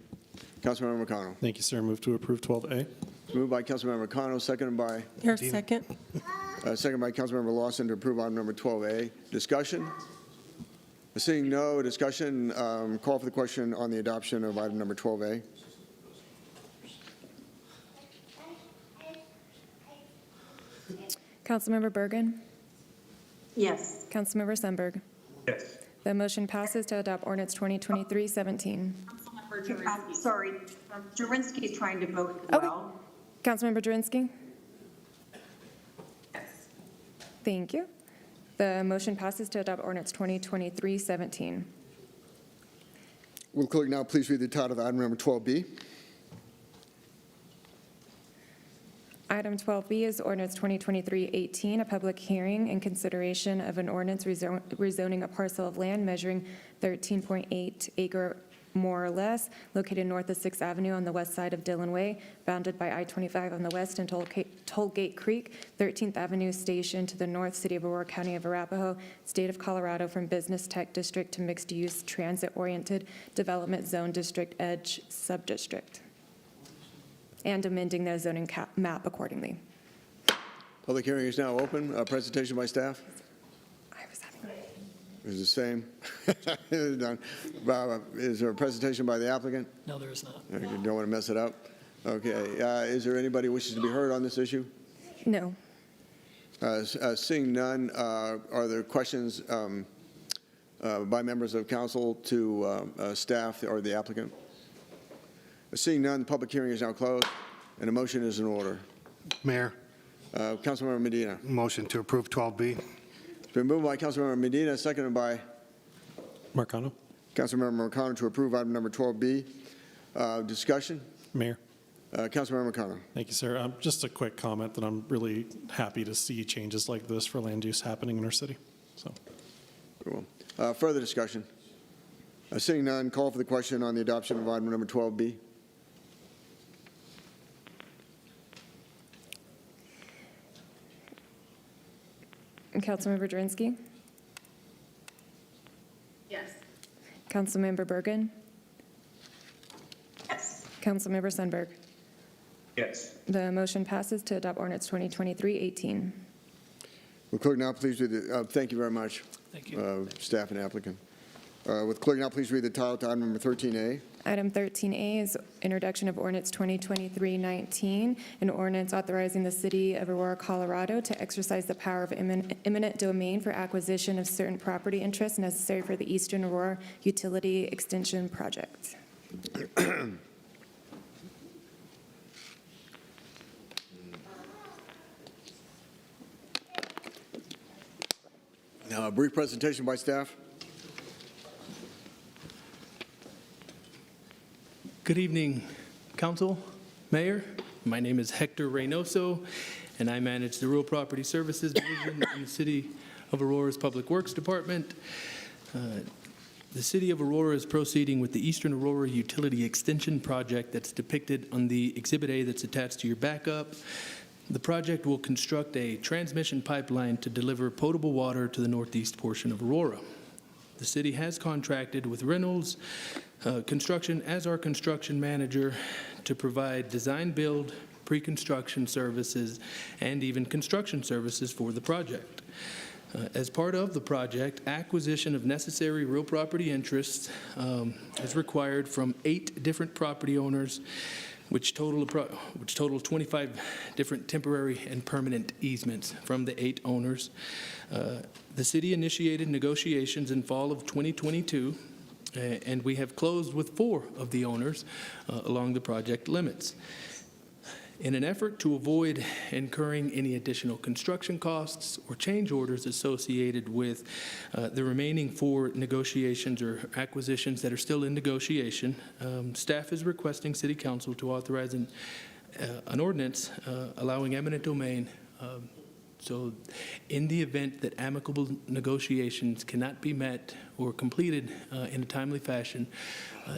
Councilmember McConnell. Thank you, sir. Move to approve 12A. Moved by Councilmember McConnell, seconded by? Your second. Second by Councilmember Lawson to approve item number 12A. Discussion? Seeing no discussion, call for the question on the adoption of item number 12A. Councilmember Bergen? Yes. Councilmember Sundberg? Yes. The motion passes to adopt ordinance 2023-17. Sorry, Jurinsky is trying to vote as Okay. well. Councilmember Drinsky? Yes. Thank you. The motion passes to adopt ordinance 2023-17. Will the clerk now please read the title of item number 12B? Item 12B is ordinance 2023-18, a public hearing and consideration of an ordinance rezoning a parcel of land measuring 13.8 acre more or less, located north of 6th Avenue on the west side of Dillon Way, bounded by I-25 on the west and Tollgate Creek, 13th Avenue Station to the north, City of Aurora, County of Arapahoe, State of Colorado, from Business Tech District to Mixed-Use Transit-Oriented Development Zone District Edge Subdistrict, and amending the zoning map accordingly. Public hearing is now open. Presentation by staff. Is the same. Done. Is there a presentation by the applicant? No, there is not. You don't want to mess it up? Okay. Is there anybody wishes to be heard on this issue? No. Seeing none, are there questions by members of council to staff or the applicant? Seeing none, the public hearing is now closed, and a motion is in order. Mayor, Councilmember Medina. motion to approve 12B. It's been moved by Councilmember Medina, seconded by Marcano. Councilmember McConnell to approve item number 12B. Discussion? Mayor. Councilmember McConnell. Thank you, sir. Just a quick comment that I'm really happy to see changes like this for land use happening in our city. So, Very well. Further discussion? Seeing none, call for the question on the adoption of item number 12B. Councilmember Drinsky? Yes. Councilmember Bergen? Yes. Councilmember Sundberg? Yes. The motion passes to adopt ordinance 2023-18. Will clerk now please do the, thank you very much. Thank you. Staff and applicant. Would the clerk now please read the title to item number 13A? Item 13A is introduction of ordinance 2023-19, an ordinance authorizing the city of Aurora, Colorado to exercise the power of eminent domain for acquisition of certain property interests necessary for the Eastern Aurora Utility Extension Project. Now, a brief presentation by staff. Good evening, Council, Mayor. My name is Hector Reynoso, and I manage the Real Property Services Division in the City of Aurora's Public Works Department. The City of Aurora is proceeding with the Eastern Aurora Utility Extension Project that's depicted on the Exhibit A that's attached to your backup. The project will construct a transmission pipeline to deliver potable water to the northeast portion of Aurora. The city has contracted with Reynolds Construction as our construction manager to provide design build, pre-construction services, and even construction services for the project. As part of the project, acquisition of necessary real property interests is required from 8 different property owners, which total 25 different temporary and permanent easements from the 8 owners. The city initiated negotiations in fall of 2022, and we have closed with 4 of the owners along the project limits. In an effort to avoid incurring any additional construction costs or change orders associated with the remaining 4 negotiations or acquisitions that are still in negotiation, staff is requesting City Council to authorize an ordinance allowing eminent domain. So in the event that amicable negotiations cannot be met or completed in a timely fashion,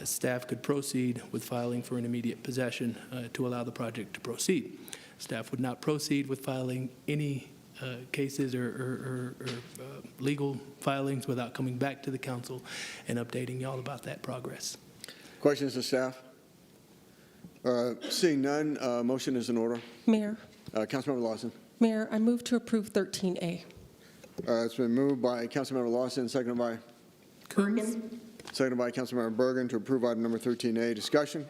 staff could proceed with filing for an immediate possession to allow the project to proceed. Staff would not proceed with filing any cases or legal filings without coming back to the council and updating y'all about that progress. Questions to staff? Seeing none, motion is in order. Mayor. Councilmember Lawson. Mayor, I move to approve 13A. It's been moved by Councilmember Lawson, seconded by? Bergen. Seconded by Councilmember Bergen to approve item number 13A. Discussion?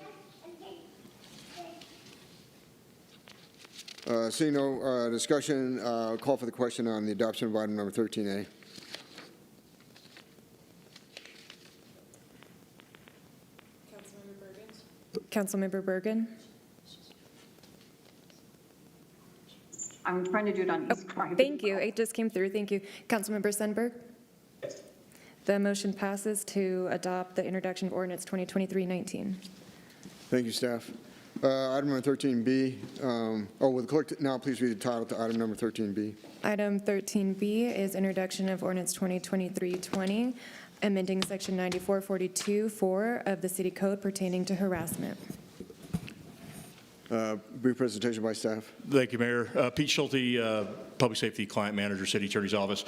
Seeing no discussion, call for the question on the adoption of item number 13A. Councilmember Bergen? I'm trying to do it on e-scribe. Thank you. It just came through. Thank you. Councilmember Sundberg? Yes. The motion passes to adopt the introduction of ordinance 2023-19. Thank you, staff. Item number 13B. Will the clerk now please read the title to item number 13B? Item 13B is introduction of ordinance 2023-20, amending section 9442-4 of the city code pertaining to harassment. Brief presentation by staff. Thank you, Mayor. Pete Schulte, Public Safety Client Manager, City Attorney's Office.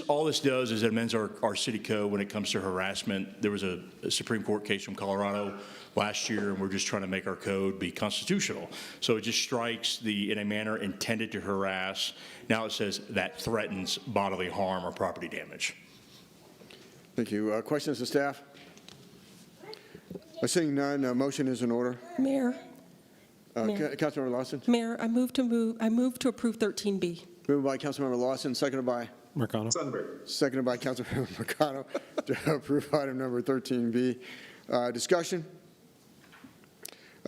All this does is it amends our city code when it comes to harassment. There was a Supreme Court case from Colorado last year, and we're just trying to make our code be constitutional. So it just strikes in a manner intended to harass. Now it says that threatens bodily harm or property damage. Thank you. Questions to staff? Seeing none, motion is in order. Mayor. Mayor. Councilmember Lawson. Mayor, I move to approve 13B. Moved by Councilmember Lawson, seconded by? Mercado. Sundberg. Seconded by Councilmember Mercado to approve item number 13B. Discussion?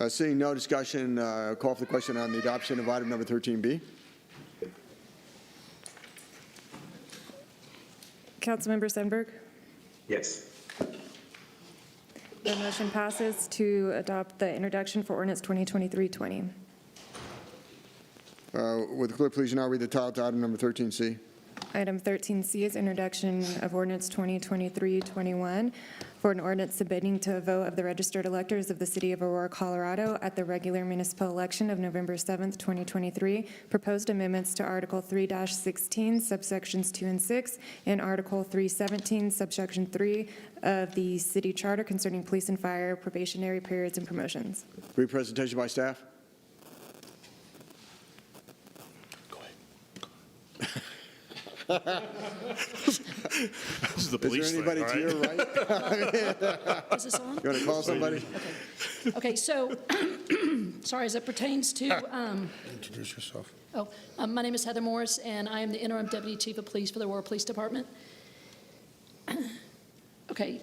Seeing no discussion, call for the question on the adoption of item number 13B. Councilmember Sundberg? Yes. The motion passes to adopt the introduction for ordinance 2023-20. Would the clerk please now read the title to item number 13C? Item 13C is introduction of ordinance 2023-21 for an ordinance submitting to a vote of the registered electors of the city of Aurora, Colorado at the regular municipal election of November 7th, 2023, proposed amendments to Article 3-16, subsections 2 and 6, and Article 317, subsection 3 of the city charter concerning police and fire probationary periods and promotions. Brief presentation by staff. This is the police Is thing, there anybody all to your right? Is this on? You want to call somebody? Okay, so, sorry, as it pertains to, Introduce yourself. my name is Heather Morris, and I am the interim deputy chief of police for the Aurora Police Department. Okay,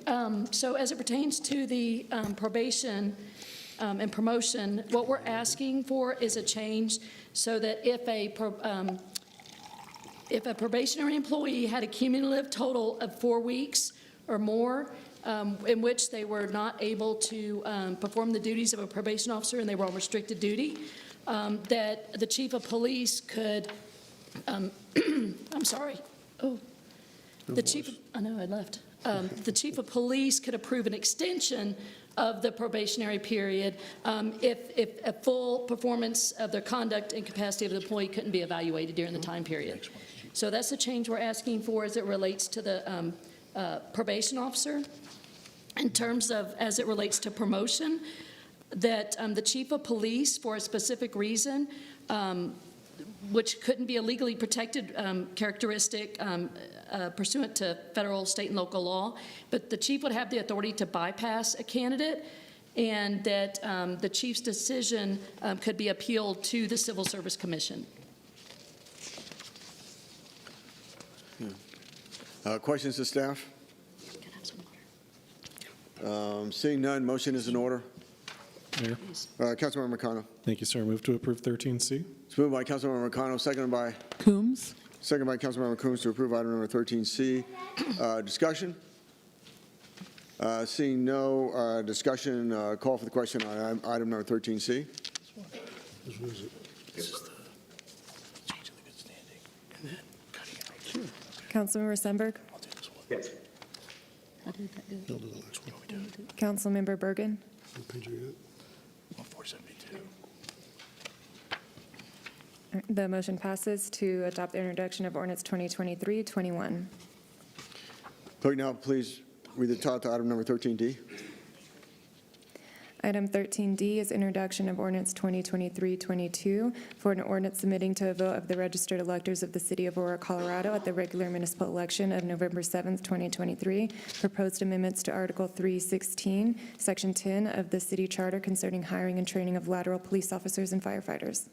so as it pertains to the probation and promotion, what we're asking for is a change so that if a probationary employee had a cumulative total of 4 weeks or more in which they were not able to perform the duties of a probation officer and they were on restricted duty, that the chief of police could, I'm sorry, the chief, I know I left. The chief of police could approve an extension of the probationary period if a full performance of their conduct and capacity of the employee couldn't be evaluated during the time period. So that's the change we're asking for as it relates to the probation officer. In terms of, as it relates to promotion, that the chief of police, for a specific reason, which couldn't be a legally protected characteristic pursuant to federal, state, and local law, but the chief would have the authority to bypass a candidate, and that the chief's decision could be appealed to the Civil Service Commission. Questions to staff? Seeing none, motion is in order. Mayor. Councilmember McConnell. Thank you, sir. Move to approve 13C. It's moved by Councilmember McConnell, seconded by Coombs? Councilmember Coombs to approve item number 13C. Discussion? Seeing no discussion, call for the question on item number 13C. This is the changing the good standing and then cutting out. Councilmember Sundberg. Yes. Councilmember Bergen. 1472. The motion passes to adopt the introduction of ordinance 2023-21. Clerk, now please read the title to item number 13D. Item 13D is introduction of ordinance 2023-22 for an ordinance submitting to a vote of the registered electors of the city of Aurora, Colorado at the regular municipal election of November 7th, 2023, proposed amendments to Article 316, Section 10 of the city charter concerning hiring and training of lateral police officers and firefighters.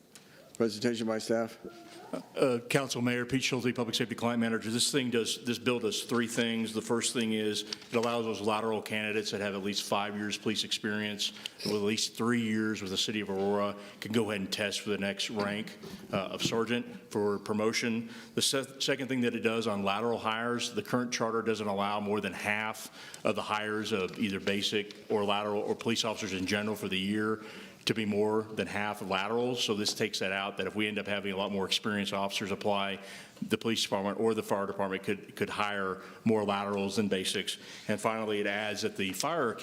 Presentation by staff. Council, Mayor, Pete Schulte, Public Safety Client Manager. This bill does three things. The first thing is it allows those lateral candidates that have at least 5 years police experience with at least 3 years with the city of Aurora can go ahead and test for the next rank of sergeant for promotion. The second thing that it does on lateral hires, the current charter doesn't allow more than half of the hires of either basic or lateral or police officers in general for the year to be more than half of laterals. So this takes that out, that if we end up having a lot more experienced officers apply, the police department or the fire department could hire more laterals than basics. And finally, it adds that the fire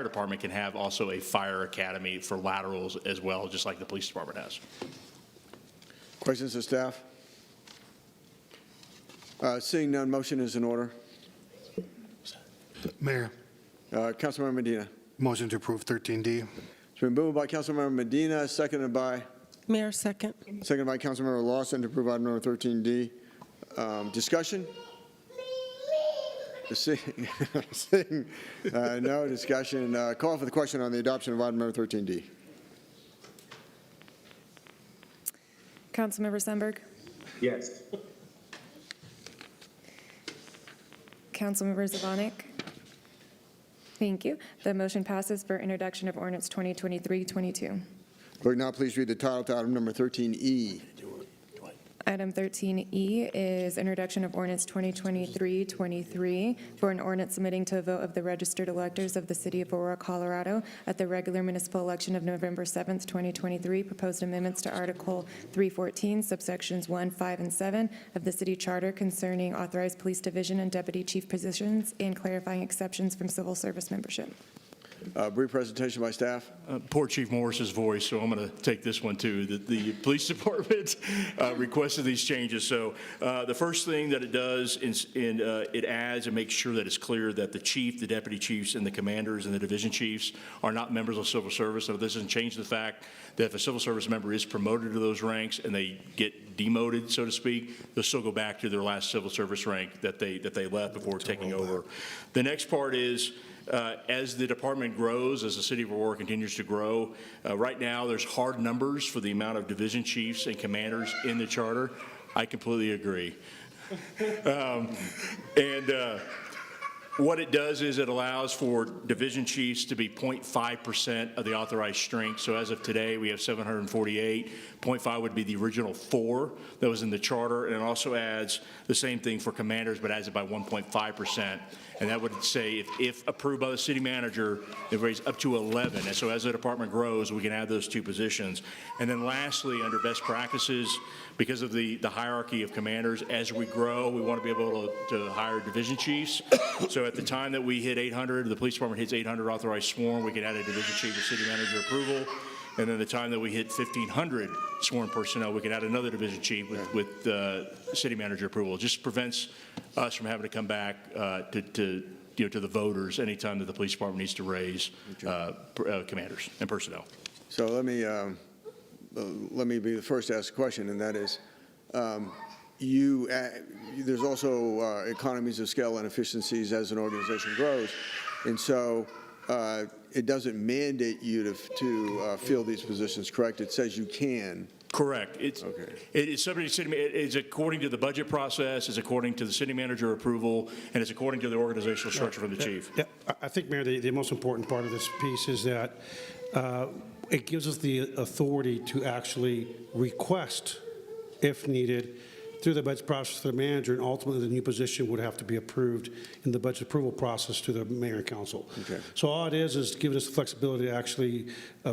department can have also a fire academy for laterals as well, just like the police department has. Questions to staff? Seeing none, motion is in order. Mayor, Councilmember Medina. motion to approve 13D. It's been moved by Councilmember Medina, seconded by? Mayor, second. Seconded by Councilmember Lawson to approve item number 13D. Discussion? Seeing no discussion, call for the question on the adoption of item number 13D. Councilmember Sundberg. Yes. Councilmember Zvonik. Thank you. The motion passes for introduction of ordinance 2023-22. Clerk, now please read the title to item number 13E. Item 13E is introduction of ordinance 2023-23 for an ordinance submitting to a vote of the registered electors of the city of Aurora, Colorado at the regular municipal election of November 7th, 2023, proposed amendments to Article 314, subsections 1, 5, and 7 of the city charter concerning authorized police division and deputy chief positions and clarifying exceptions from civil service membership. Brief presentation by staff. Poor Chief Morris's voice, so I'm going to take this one too. The police department requested these changes. So the first thing that it does is it adds and makes sure that it's clear that the chief, the deputy chiefs, and the commanders and the division chiefs are not members of civil service. So this doesn't change the fact that if a civil service member is promoted to those ranks and they get demoted, so to speak, they'll still go back to their last civil service rank that they left before taking over. The next part is, as the department grows, as the city of Aurora continues to grow, right now there's hard numbers for the amount of division chiefs and commanders in the charter. I completely agree. What it does is it allows for division chiefs to be 0.5% of the authorized strength. So as of today, we have 748. 0.5 would be the original 4 that was in the charter, and it also adds the same thing for commanders, but adds it by 1.5%. And that would say if approved by the city manager, it raise up to 11. And so as the department grows, we can add those 2 positions. And then lastly, under best practices, because of the hierarchy of commanders, as we grow, we want to be able to hire division chiefs. So at the time that we hit 800, the police department hits 800 authorized sworn, we can add a division chief with city manager approval. And then the time that we hit 1,500 sworn personnel, we can add another division chief with city manager approval. It just prevents us from having to come back to the voters anytime that the police department needs to raise commanders and personnel. So let me be the first to ask a question, and that is, there's also economies of scale and efficiencies as an organization grows, and so it doesn't mandate you to fill these positions, correct? It says you can. Correct. It's subject to city. It's according to the budget process. It's according to the city manager approval, and it's according to the organizational structure from the chief. Yeah, I think, Mayor, the most important part of this piece is that it gives us the authority to actually request, if needed, through the budget process to the manager, and ultimately the new position would have to be approved in the budget approval process to the mayor and council. Okay. So all it is giving us the flexibility to actually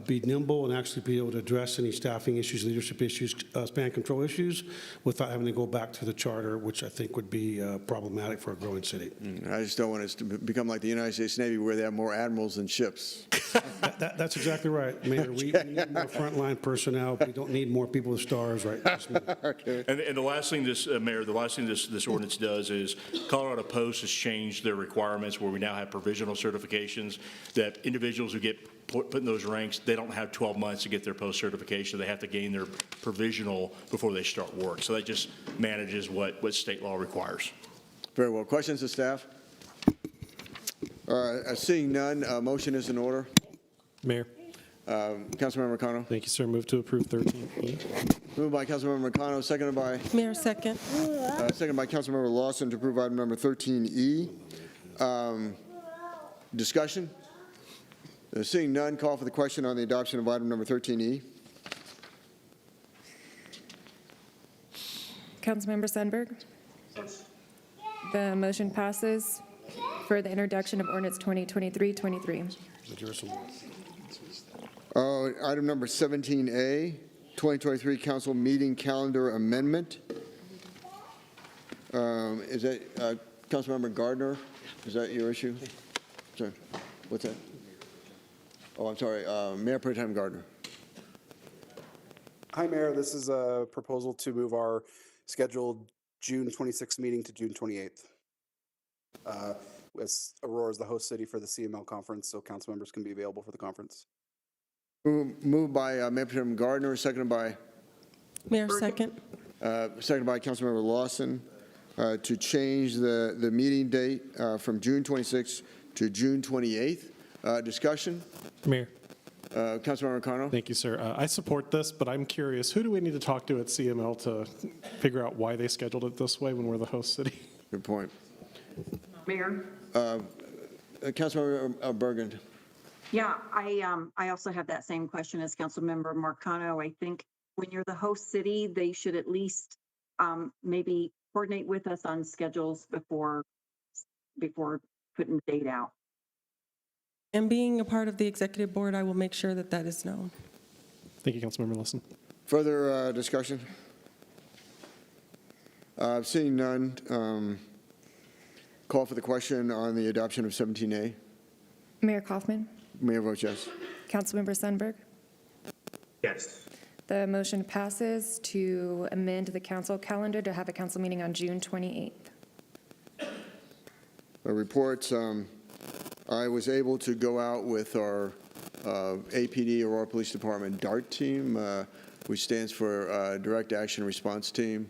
be nimble and actually be able to address any staffing issues, leadership issues, span control issues, without having to go back to the charter, which I think would be problematic for a growing city. I just don't want it to become like the United States Navy, where they have more admirals than ships. That's exactly right, Mayor. We need more frontline personnel. We don't need more people with stars, right? Okay. And the last thing Mayor, the last thing this ordinance does is Colorado Post has changed their requirements where we now have provisional certifications that individuals who get put in those ranks, they don't have 12 months to get their post certification. They have to gain their provisional before they start work. So that just manages what state law requires. Very well. Questions of staff? Seeing none, motion is in order. Mayor. Councilmember Mercano. Thank you, sir. Move to approve 13E. Moved by Councilmember Mercano, seconded by? Mayor, second. Seconded by Councilmember Lawson to approve item number 13E. Discussion? Seeing none, call for the question on the adoption of item number 13E. Councilmember Sundberg? The motion passes for the introduction of ordinance 2023-23. Item number 17A, 2023 council meeting calendar amendment. Is that Councilmember Gardner? Is that your issue? Sorry, what's that? Oh, I'm sorry, Mayor Pro Tem Gardner. Hi, Mayor. This is a proposal to move our scheduled June 26th meeting to June 28th. As Aurora is the host city for the CML conference, so council members can be available for the conference. Moved by Mayor Pro Tem Gardner, seconded by? Mayor, second. Seconded by Councilmember Lawson to change the meeting date from June 26th to June 28th. Discussion? Mayor. Councilmember Mercano. Thank you, sir. I support this, but I'm curious, who do we need to talk to at CML to figure out why they scheduled it this way when we're the host city? Good point. Mayor? Councilmember Bergen. Yeah, I also have that same question as Councilmember Marcano. I think when you're the host city, they should at least maybe coordinate with us on schedules before putting the date out. And being a part of the executive board, I will make sure that that is known. Thank you, Councilmember Lawson. Further discussion? Seeing none, call for the question on the adoption of 17A. Mayor Kaufman, Mayor votes yes. Councilmember Sundberg. Yes. The motion passes to amend the council calendar to have a council meeting on June 28th. Reports, I was able to go out with our APD, Aurora Police Department DART team, which stands for Direct Action Response Team.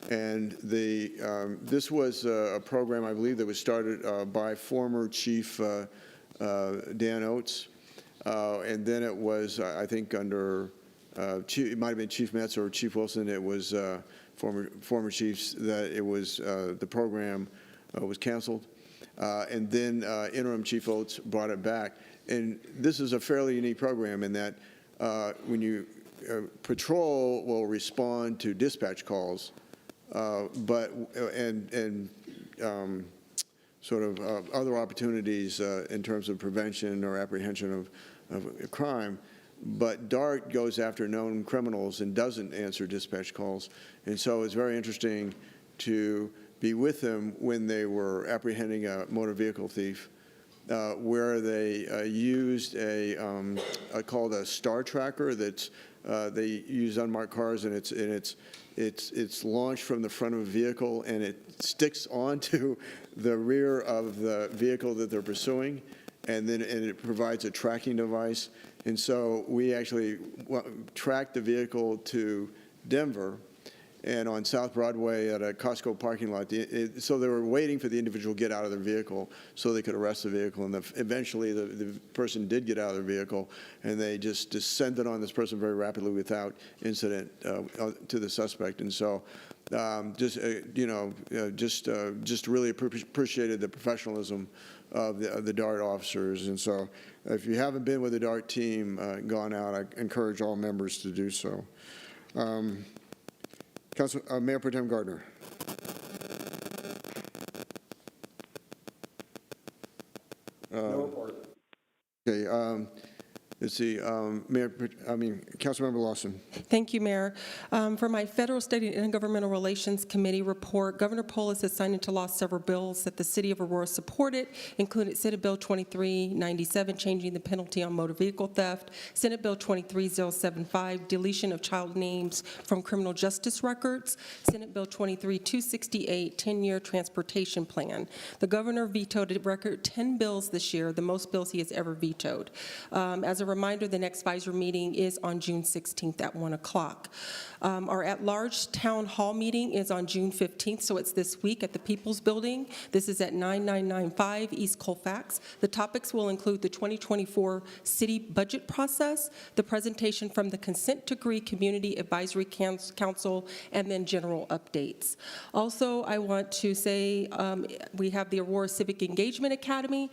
And this was a program, I believe, that was started by former Chief Dan Oates. And then it was, I think, under, it might have been Chief Metz or Chief Wilson. It was former chiefs that it was, the program was canceled. And then interim Chief Oates brought it back. And this is a fairly unique program in that when you, patrol will respond to dispatch calls, but sort of other opportunities in terms of prevention or apprehension of crime. But DART goes after known criminals and doesn't answer dispatch calls. And so it's very interesting to be with them when they were apprehending a motor vehicle thief, where they used called a star tracker that's they use unmarked cars, and it's launched from the front of a vehicle, and it sticks onto the rear of the vehicle that they're pursuing, and it provides a tracking device. And so we actually tracked the vehicle to Denver, and on South Broadway at a Costco parking lot. So they were waiting for the individual to get out of their vehicle so they could arrest the vehicle. And eventually the person did get out of their vehicle, and they just descended on this person very rapidly without incident to the suspect. And so just really appreciated the professionalism of the DART officers. And so if you haven't been with the DART team, gone out, I encourage all members to do so. Mayor Pro Tem Gardner. No report. Okay. Let's see. Councilmember Lawson. Thank you, Mayor. For my Federal, State, and Intergovernmental Relations Committee report, Governor Polis has signed into law several bills that the City of Aurora supported, including Senate Bill 2397, changing the penalty on motor vehicle theft, Senate Bill 23075, deletion of child names from criminal justice records, Senate Bill 23268, 10-year transportation plan. The governor vetoed a record 10 bills this year, the most bills he has ever vetoed. As a reminder, the next advisory meeting is on June 16th at 1 o'clock. Our at-large town hall meeting is on June 15th, so it's this week at the People's Building. This is at 9995 East Colfax. The topics will include the 2024 city budget process, the presentation from the Consent Decree Community Advisory Council, and then general updates. Also, I want to say we have the Aurora Civic Engagement Academy.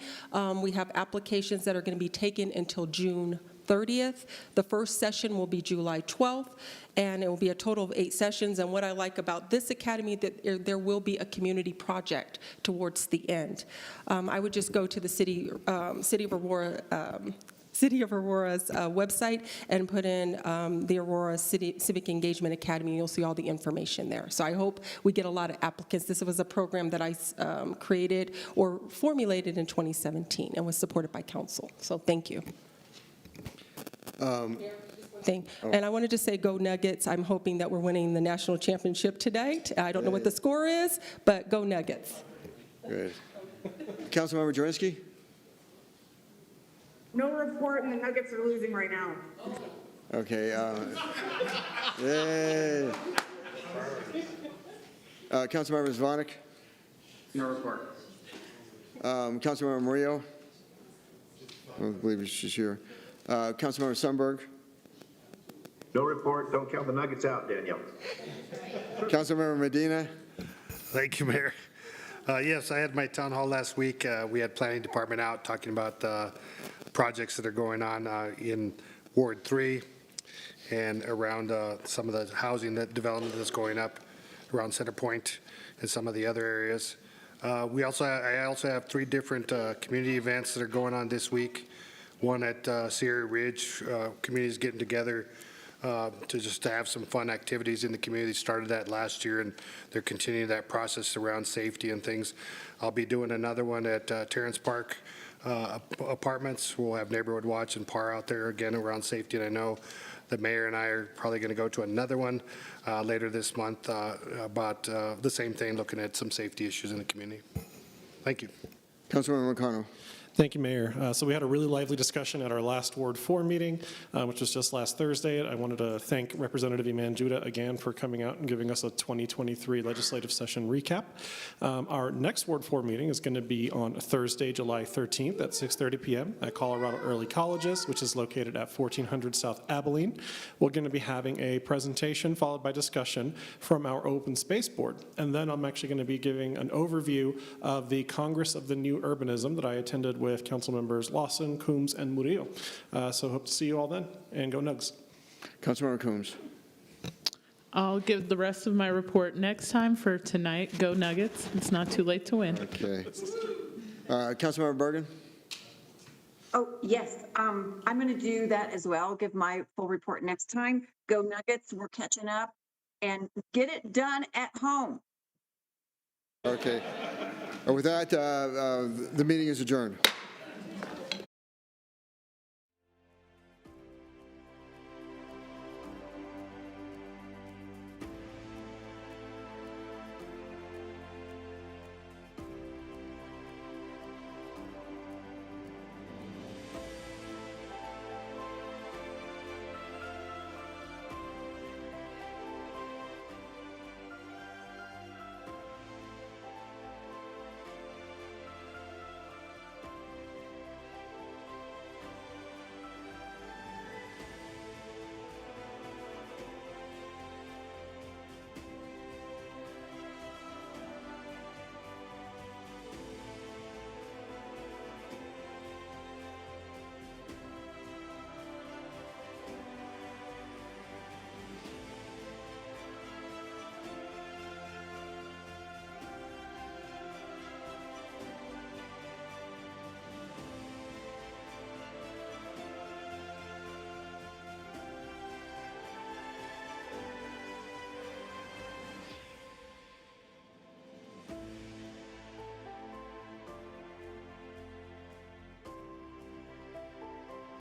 We have applications that are going to be taken until June 30th. The first session will be July 12th, and it will be a total of 8 sessions. And what I like about this academy, that there will be a community project towards the end. I would just go to the City of Aurora's website and put in the Aurora Civic Engagement Academy. You'll see all the information there. So I hope we get a lot of applicants. This was a program that I created or formulated in 2017 and was supported by council. So thank you. And I wanted to say go Nuggets. I'm hoping that we're winning the national championship today. I don't know what the score is, but go Nuggets. Good. Councilmember Jurinsky? No report, and the Nuggets are losing right now. Okay. Yay. Councilmember Zvonek? No report. Councilmember Murillo? I don't believe she's here. Councilmember Sundberg? No report. Don't count the Nuggets out, Danielle. Councilmember Medina? Thank you, Mayor. Yes, I had my town hall last week. We had planning department out talking about projects that are going on in Ward 3 and around some of the housing development that's going up around Center Point and some of the other areas. I also have 3 different community events that are going on this week. One at Sierra Ridge, communities getting together to have some fun activities in the community. Started that last year, and they're continuing that process around safety and things. I'll be doing another one at Terrence Park apartments. We'll have Neighborhood Watch and PAR out there again around safety, and I know the mayor and I are probably going to go to another one later this month about the same thing, looking at some safety issues in the community. Thank you. Councilmember McConnell. Thank you, Mayor. So we had a really lively discussion at our last Ward 4 meeting, which was just last Thursday. I wanted to thank Representative Iman Judah again for coming out and giving us a 2023 legislative session recap. Our next Ward 4 meeting is going to be on Thursday, July 13th at 6:30 p.m. at Colorado Early Colleges, which is located at 1400 South Abilene. We're going to be having a presentation followed by discussion from our Open Space Board. And then I'm actually going to be giving an overview of the Congress of the New Urbanism that I attended with Council Members Lawson, Coombs, and Murillo. So hope to see you all then, and go Nugs. Councilmember Coombs. I'll give the rest of my report next time. For tonight, go Nuggets. It's not too late to win. Okay. Councilmember Bergen. Oh, yes, I'm going to do that as well. Give my full report next time. Go Nuggets, we're catching up, and get it done at home. Okay. With that, the meeting is adjourned.